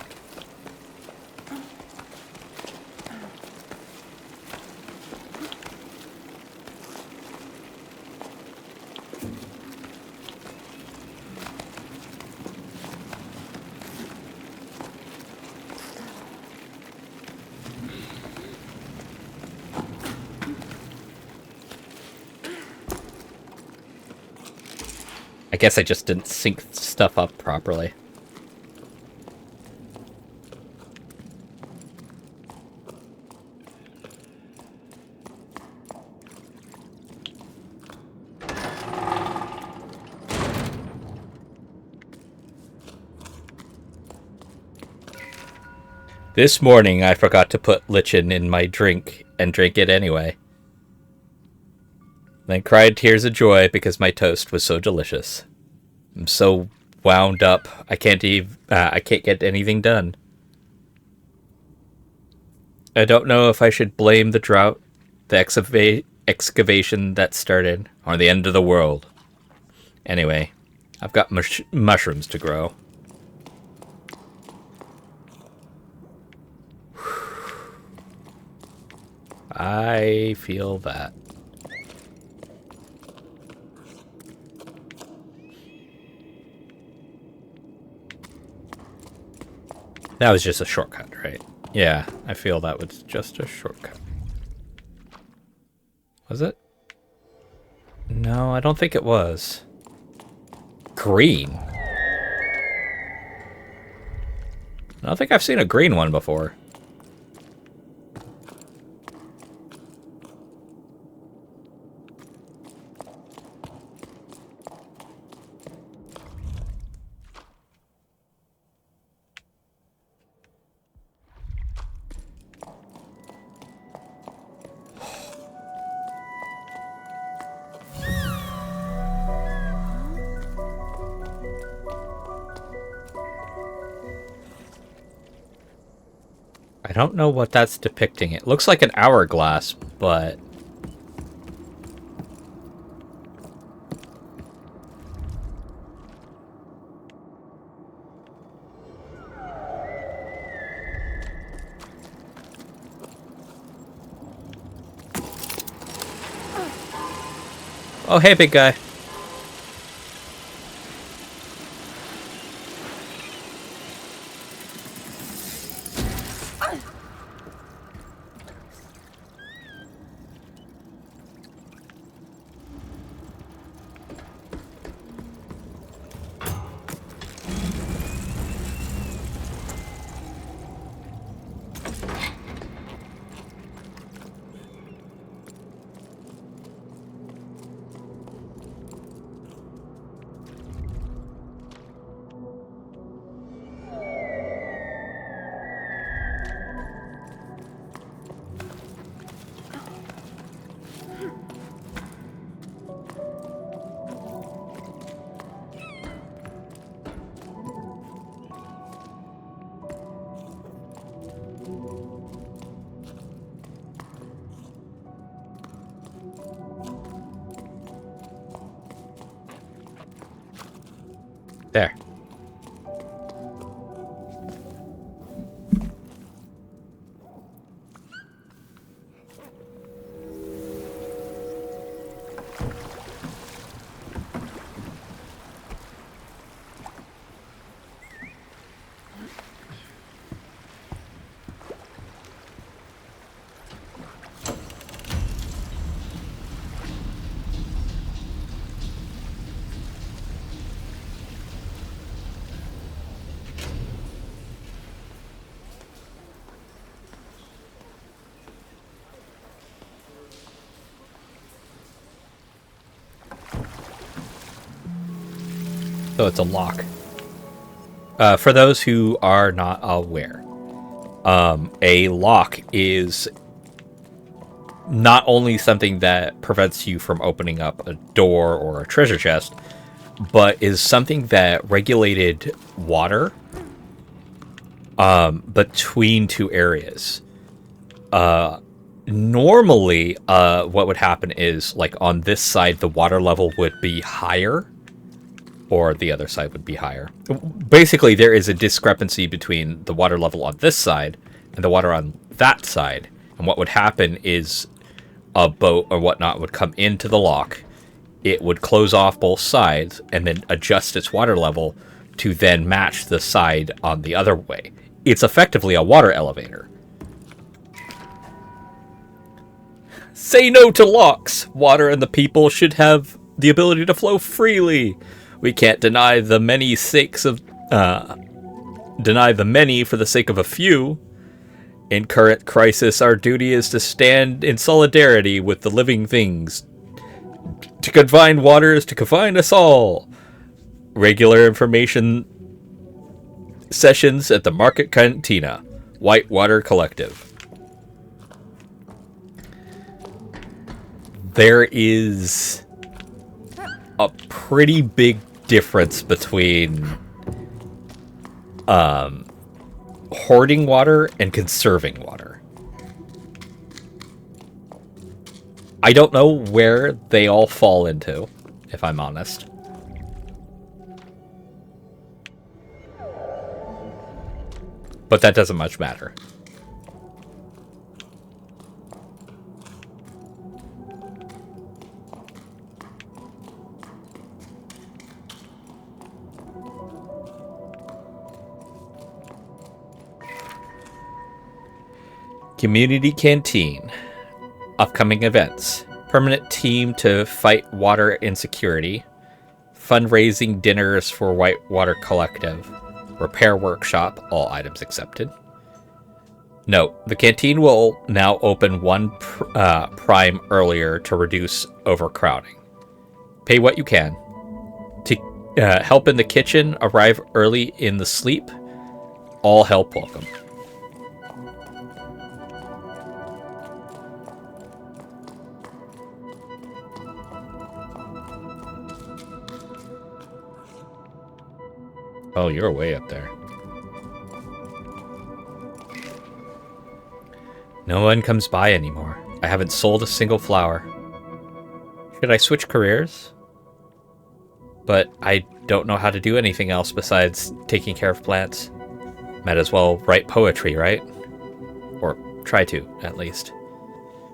I guess I just didn't sync stuff up properly. This morning I forgot to put lichen in my drink and drank it anyway. Then cried tears of joy because my toast was so delicious. I'm so wound up. I can't get anything done. I don't know if I should blame the drought, the excavation that started, or the end of the world. Anyway, I've got mushrooms to grow. I feel that. That was just a shortcut, right? Yeah, I feel that was just a shortcut. Was it? No, I don't think it was. Green? I don't think I've seen a green one before. don't know what that's depicting. It looks like an hourglass, but... Oh, hey, big guy. There. So it's a lock. For those who are not aware, a lock is not only something that prevents you from opening up a door or a treasure chest, but is something that regulated water between two areas. Normally, what would happen is, like, on this side, the water level would be higher, or the other side would be higher. Basically, there is a discrepancy between the water level on this side and the water on that side. And what would happen is a boat or whatnot would come into the lock. It would close off both sides and then adjust its water level to then match the side on the other way. It's effectively a water elevator. Say no to locks. Water and the people should have the ability to flow freely. We can't deny the many for the sake of a few. In current crisis, our duty is to stand in solidarity with the living things. To confine water is to confine us all. Regular information sessions at the Market Cantina, Whitewater Collective. There is a pretty big difference between hoarding water and conserving water. I don't know where they all fall into, if I'm honest. But that doesn't much matter. Community Canteen. Upcoming events. Permanent team to fight water insecurity. Fundraising dinners for Whitewater Collective. Repair workshop. All items accepted. Note, the canteen will now open one prime earlier to reduce overcrowding. Pay what you can. To help in the kitchen, arrive early in the sleep. All help welcome. Oh, you're way up there. No one comes by anymore. I haven't sold a single flower. Should I switch careers? But I don't know how to do anything else besides taking care of plants. Might as well write poetry, right? Or try to, at least.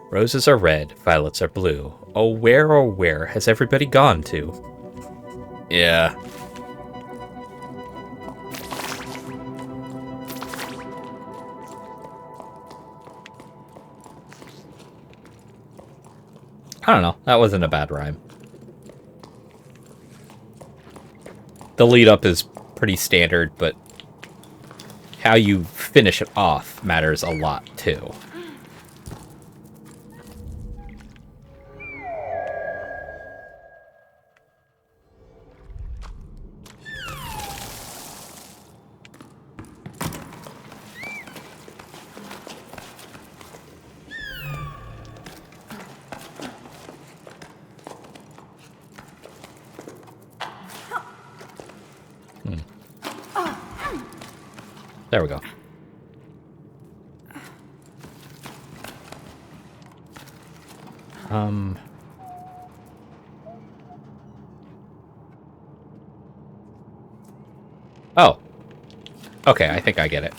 Roses are red, violets are blue. Oh, where has everybody gone to? Yeah. I don't know. That wasn't a bad rhyme. The lead up is pretty standard, but how you finish it off matters a lot, too. There we go. Oh. Okay, I think I get it.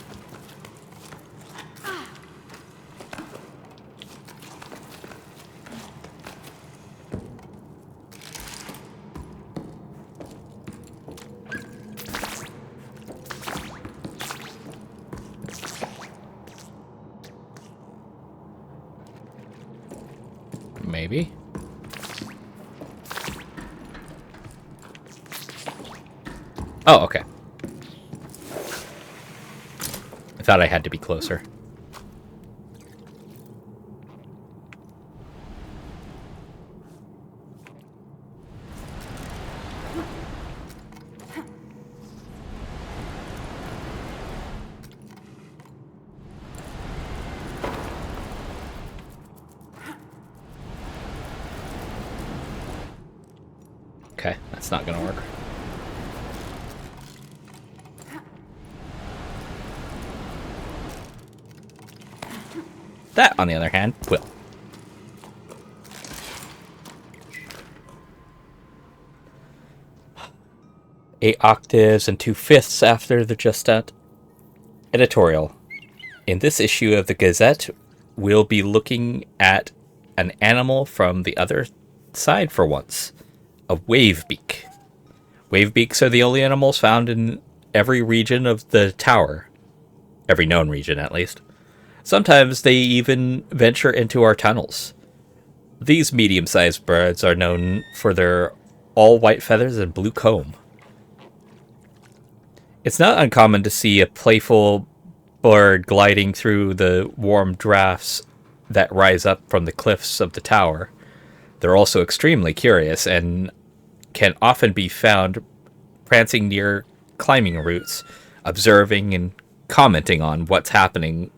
Maybe. Oh, okay. I thought I had to be closer. Okay, that's not gonna work. That, on the other hand, will. Eight octaves and 2/5 after the Jusant. Editorial. In this issue of the Gazette, we'll be looking at an animal from the other side for once. A wavebeak. Wavebeaks are the only animals found in every region of the tower. Every known region, at least. Sometimes they even venture into our tunnels. These medium-sized birds are known for their all-white feathers and blue comb. It's not uncommon to see a playful bird gliding through the warm drafts that rise up from the cliffs of the tower. They're also extremely curious and can often be found prancing near climbing routes, observing and commenting on what's happening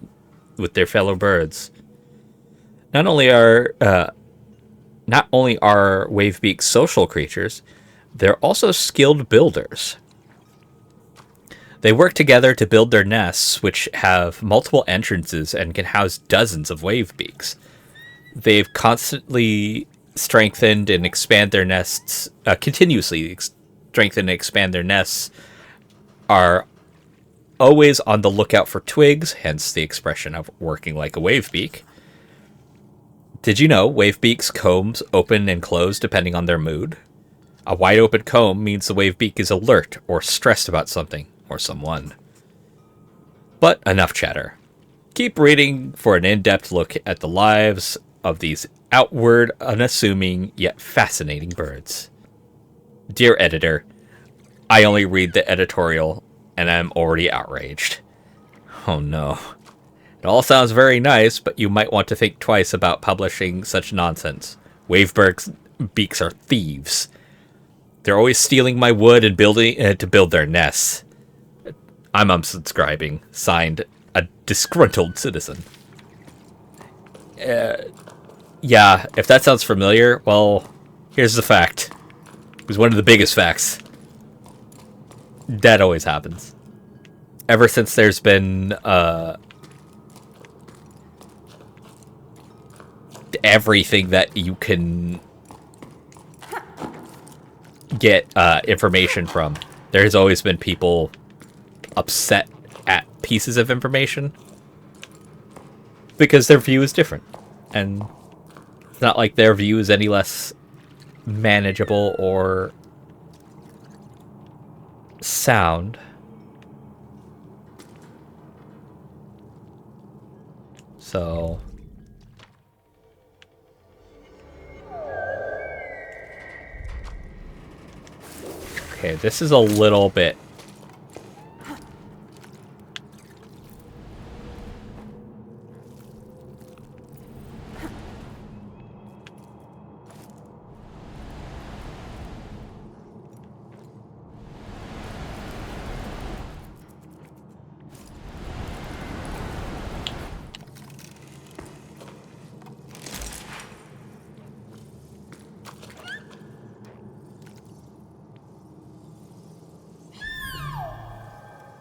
with their fellow birds. Not only are wavebeaks social creatures, they're also skilled builders. They work together to build their nests, which have multiple entrances and can house dozens of wavebeaks. They've constantly strengthened and expand their nests, continuously strengthen and expand their nests, are always on the lookout for twigs, hence the expression of working like a wavebeak. Did you know wavebeaks' combs open and close depending on their mood? A wide open comb means the wavebeak is alert or stressed about something or someone. But enough chatter. Keep reading for an in-depth look at the lives of these outward, unassuming, yet fascinating birds. Dear editor, I only read the editorial and I'm already outraged. Oh no. It all sounds very nice, but you might want to think twice about publishing such nonsense. Wavebeaks are thieves. They're always stealing my wood and building to build their nests. I'm unsubscribing. Signed, a disgruntled citizen. Yeah, if that sounds familiar, well, here's the fact. It was one of the biggest facts. That always happens. Ever since there's been everything that you can get information from. There's always been people upset at pieces of information because their view is different. And it's not like their view is any less manageable or sound. So... okay, this is a little bit...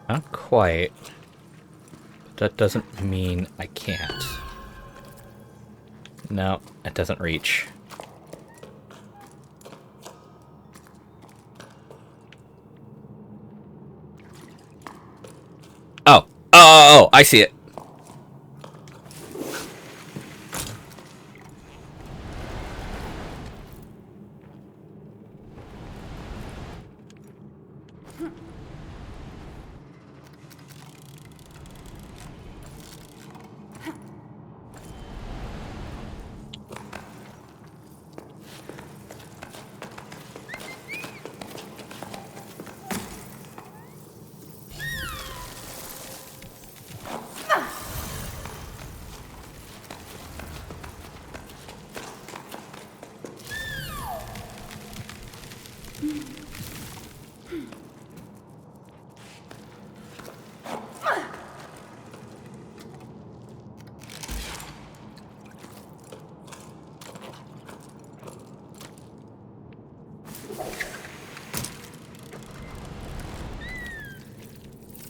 not quite. But that doesn't mean I can't. No, it doesn't reach. Oh, I see it.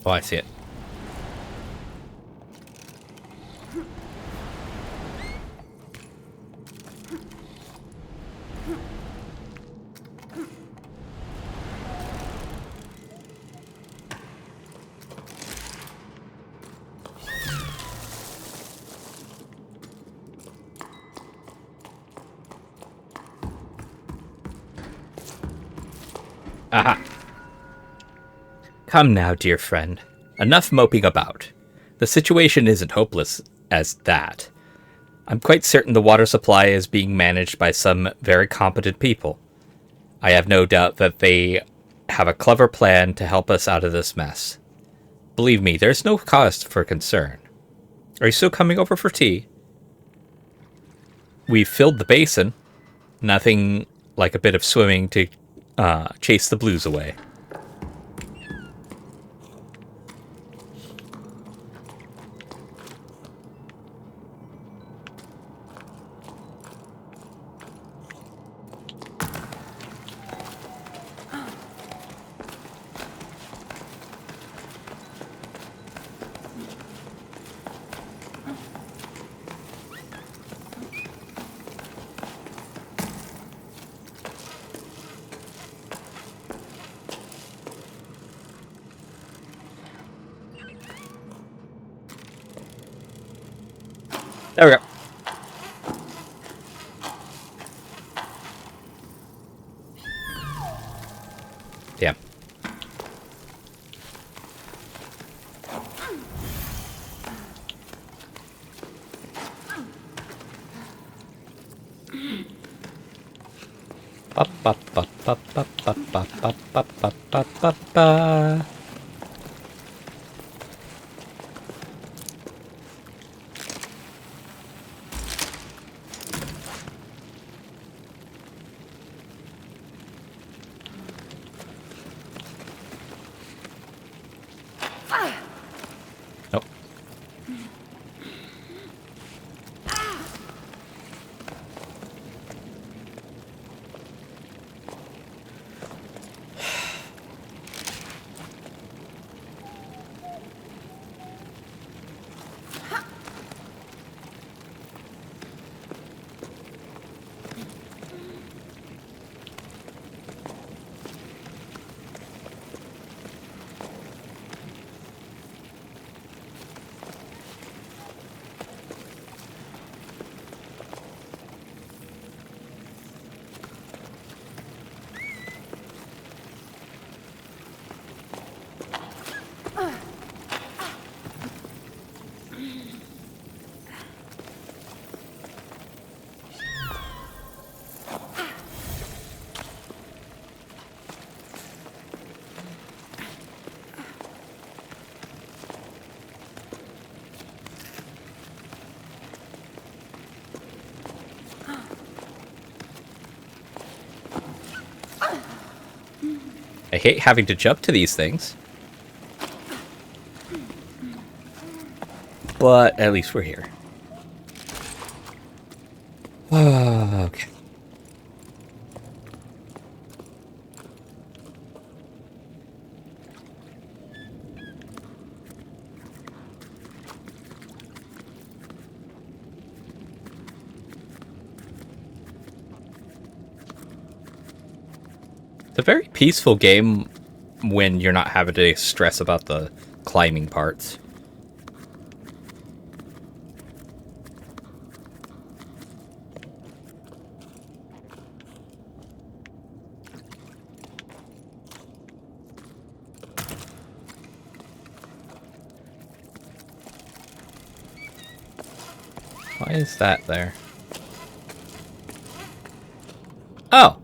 Oh, I see it. Aha! Come now, dear friend. Enough moping about. The situation isn't hopeless as that. I'm quite certain the water supply is being managed by some very competent people. I have no doubt that they have a clever plan to help us out of this mess. Believe me, there's no cause for concern. Are you still coming over for tea? We've filled the basin. Nothing like a bit of swimming to chase the blues away. There we go. Damn. Ba ba ba ba ba ba ba ba ba ba ba ba. Nope. I hate having to jump to these things. But at least we're here. Okay. It's a very peaceful game when you're not having to stress about the climbing parts. Why is that there? Oh!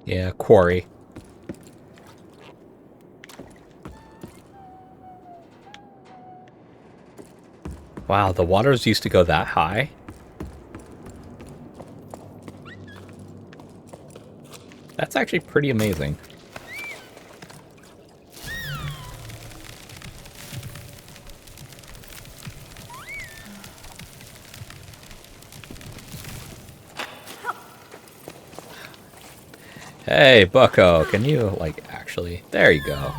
Yeah, quarry. Wow, the waters used to go that high? That's actually pretty amazing. Hey, Bucko, can you, like, actually... There you go.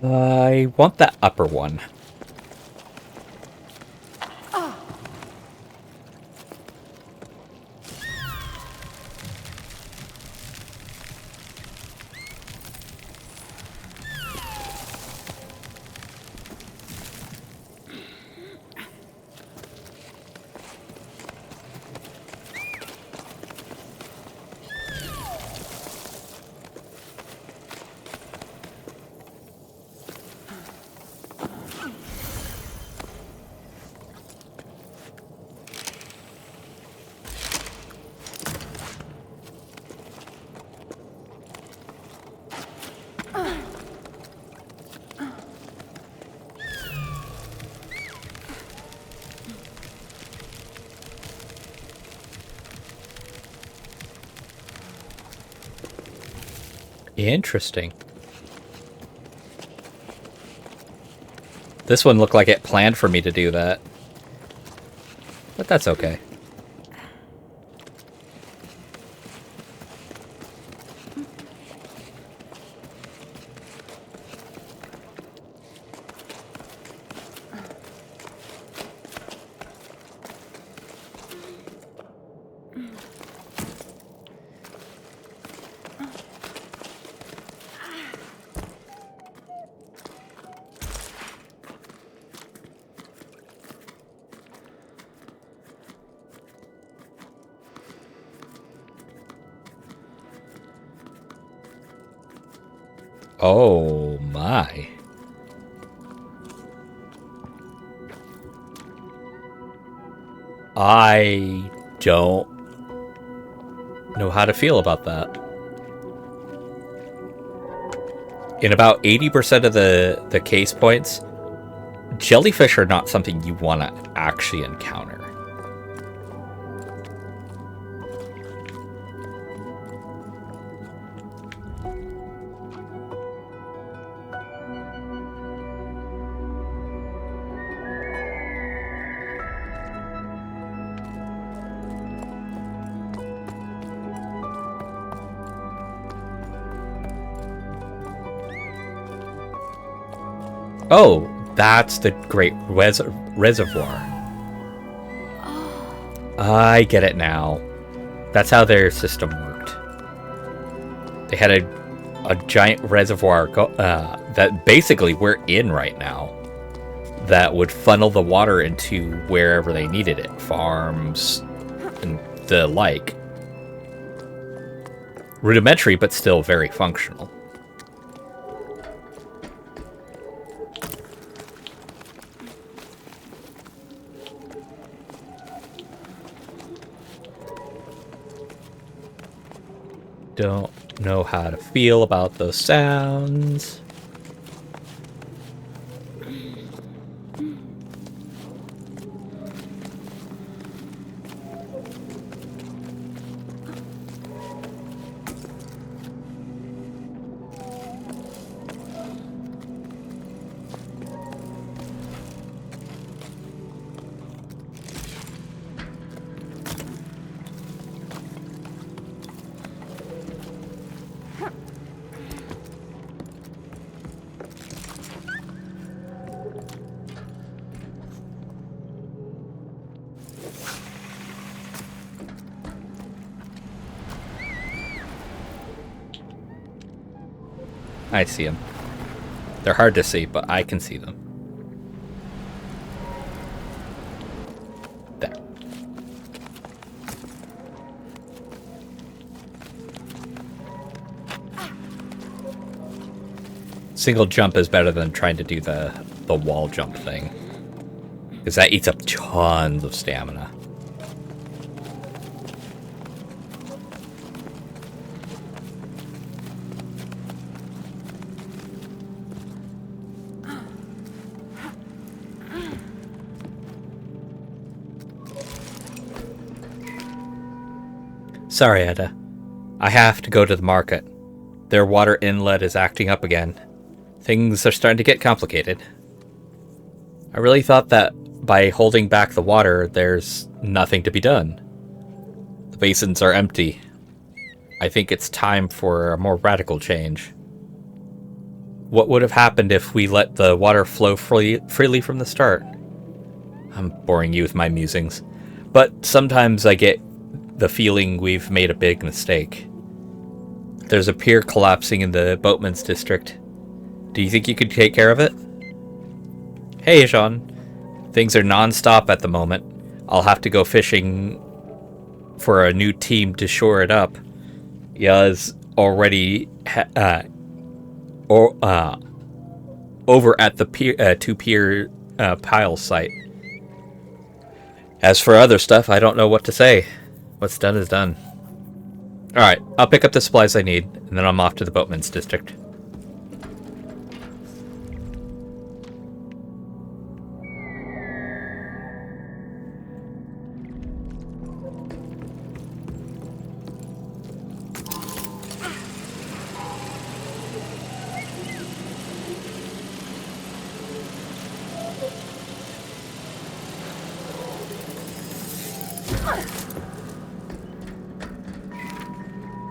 I want that upper one. Interesting. This one looked like it planned for me to do that. But that's okay. Oh my. I don't know how to feel about that. In about 80% of the case points, jellyfish are not something you want to actually encounter. Oh, that's the Great Reservoir. I get it now. That's how their system worked. They had a giant reservoir that basically we're in right now that would funnel the water into wherever they needed it. Farms and the like. Rudimentary, but still very functional. Don't know how to feel about those sounds. I see them. They're hard to see, but I can see them. There. Single jump is better than trying to do the wall jump thing, because that eats up tons of stamina. Sorry, Edda. I have to go to the market. Their water inlet is acting up again. Things are starting to get complicated. I really thought that by holding back the water, there's nothing to be done. The basins are empty. I think it's time for a more radical change. What would have happened if we let the water flow freely from the start? I'm boring you with my musings, but sometimes I get the feeling we've made a big mistake. There's a pier collapsing in the boatman's district. Do you think you could take care of it? Hey, Jean. Things are non-stop at the moment. I'll have to go fishing for a new team to shore it up. Ya's already over at the two-pier pile site. As for other stuff, I don't know what to say. What's done is done. Alright, I'll pick up the supplies I need, and then I'm off to the boatman's district.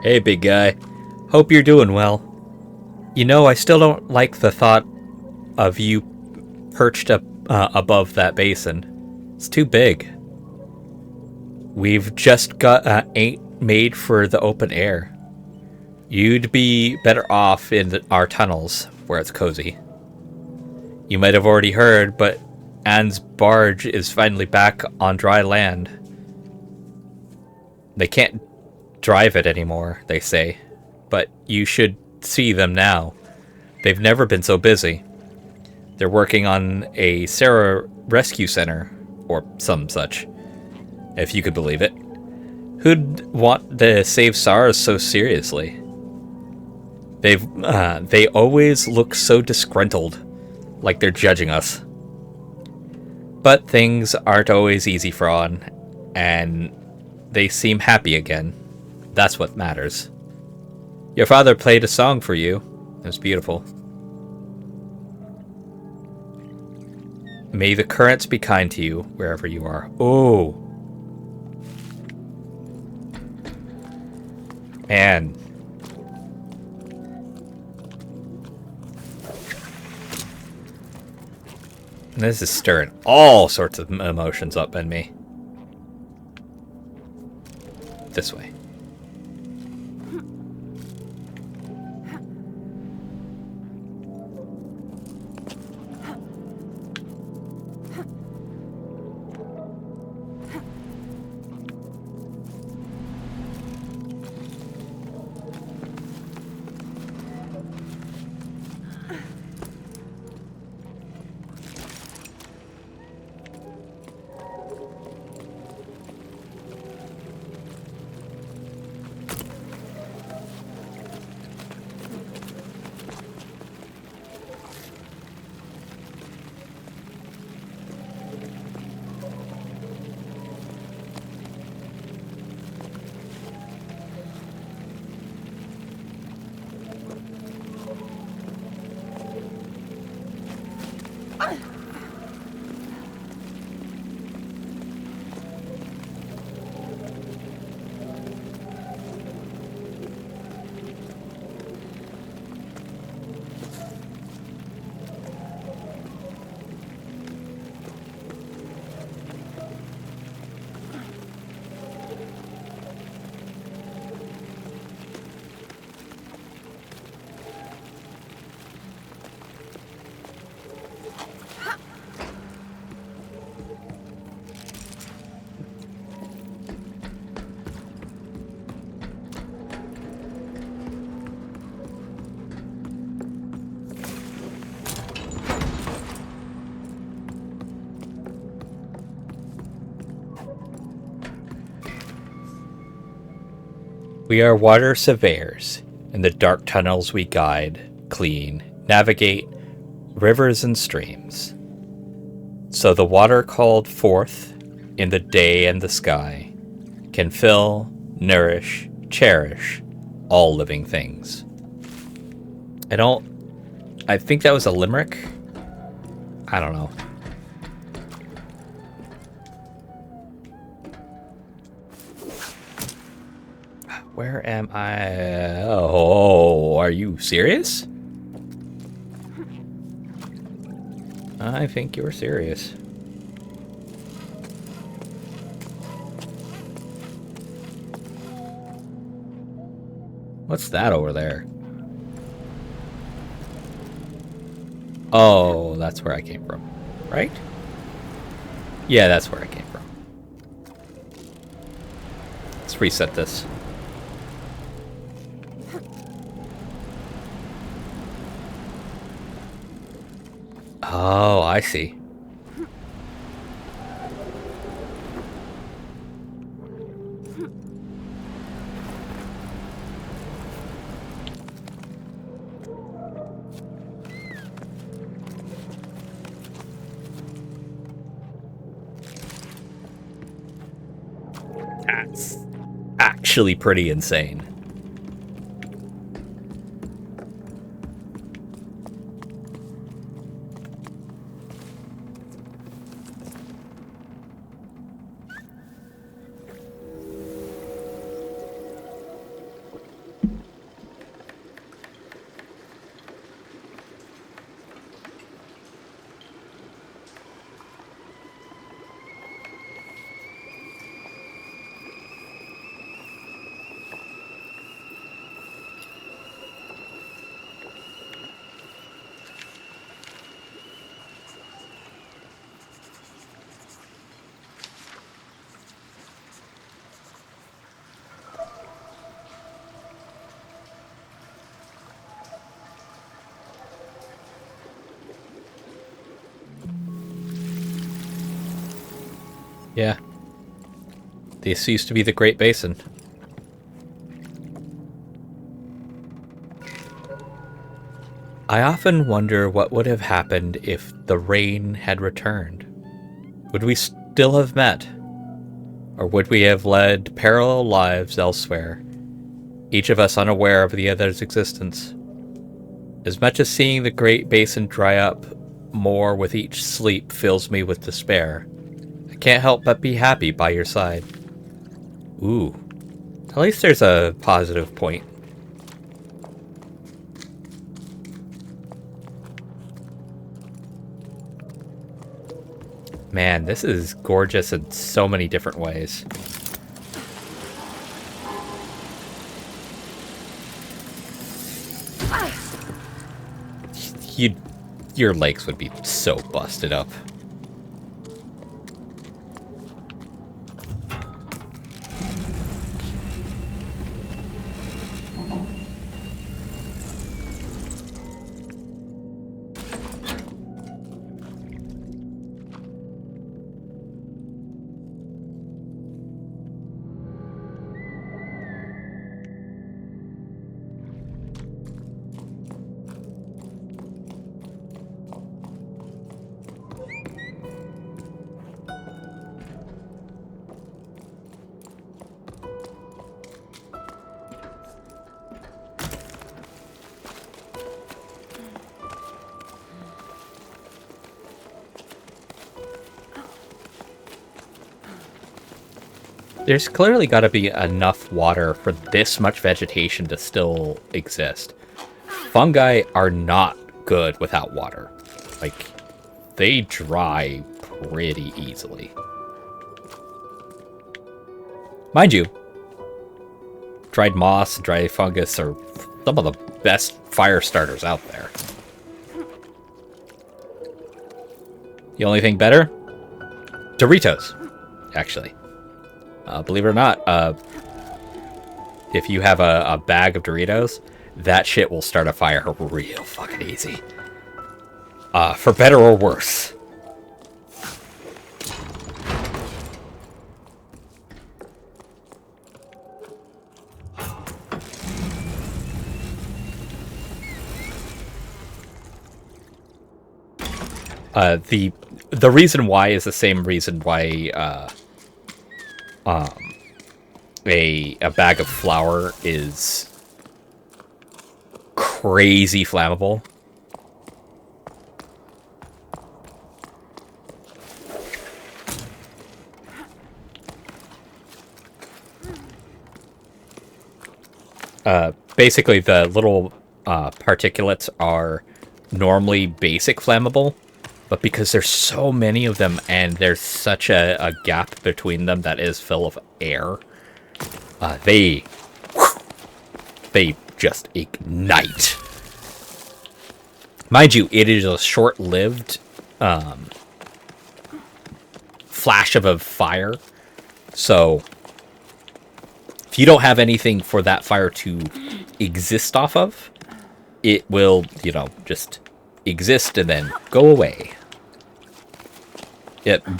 Hey, big guy. Hope you're doing well. You know, I still don't like the thought of you perched up above that basin. It's too big. We've just got ain't made for the open air. You'd be better off in our tunnels, where it's cozy. You might have already heard, but Anne's barge is finally back on dry land. They can't drive it anymore, they say, but you should see them now. They've never been so busy. They're working on a Sarah rescue center, or some such, if you could believe it. Who'd want to save SARS so seriously? They always look so disgruntled, like they're judging us. But things aren't always easy for On, and they seem happy again. That's what matters. Your father played a song for you. It was beautiful. May the currents be kind to you wherever you are. Oh. Man. This is stirring all sorts of emotions up in me. This way. We are water surveyors. In the dark tunnels we guide, clean, navigate rivers and streams. So the water called forth in the day and the sky can fill, nourish, cherish all living things. I think that was a limerick. I don't know. Where am I? Oh, are you serious? I think you're serious. What's that over there? Oh, that's where I came from, right? Yeah, that's where I came from. Let's reset this. Oh, I see. That's actually pretty insane. Yeah. This used to be the Great Basin. I often wonder what would have happened if the rain had returned. Would we still have met? Or would we have led parallel lives elsewhere, each of us unaware of the other's existence? As much as seeing the Great Basin dry up more with each sleep fills me with despair, I can't help but be happy by your side. Ooh. At least there's a positive point. Man, this is gorgeous in so many different ways. Your legs would be so busted up. There's clearly got to be enough water for this much vegetation to still exist. Fungi are not good without water. Like, they dry pretty easily. Mind you, dried moss and dry fungus are some of the best fire starters out there. The only thing better? Doritos, actually. Believe it or not, if you have a bag of Doritos, that shit will start a fire real fucking easy. For better or worse. The reason why is the same reason why a bag of flour is crazy flammable. Basically, the little particulates are normally basic flammable, but because there's so many of them and there's such a gap between them that is full of air, they just ignite. Mind you, it is a short-lived flash of a fire, so if you don't have anything for that fire to exist off of, it will, just exist and then go away.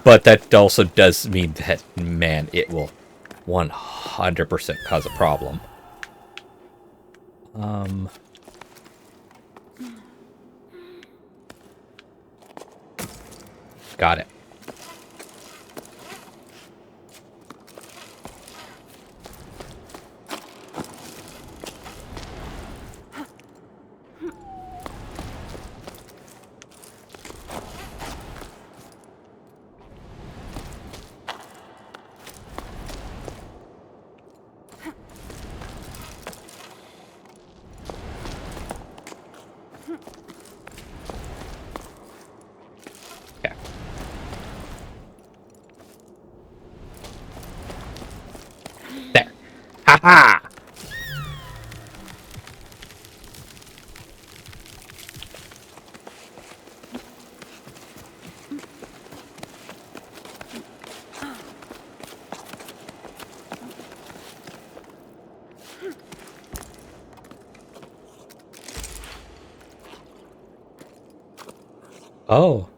But that also does mean that, man, it will 100% cause a problem. Got it. Ha! Oh.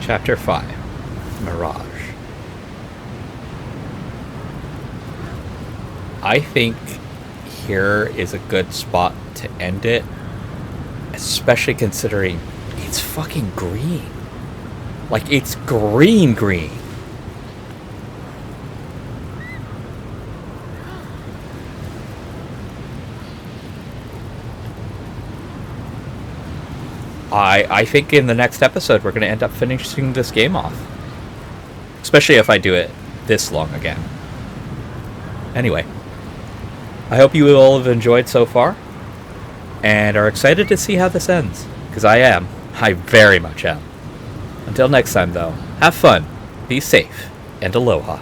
Chapter 5, Mirage. I think here is a good spot to end it, especially considering it's fucking green. Like, it's green. I think in the next episode we're going to end up finishing this game off. Especially if I do it this long again. Anyway, I hope you all have enjoyed so far, and are excited to see how this ends. Because I am. I very much am. Until next time, though, have fun, be safe, and aloha.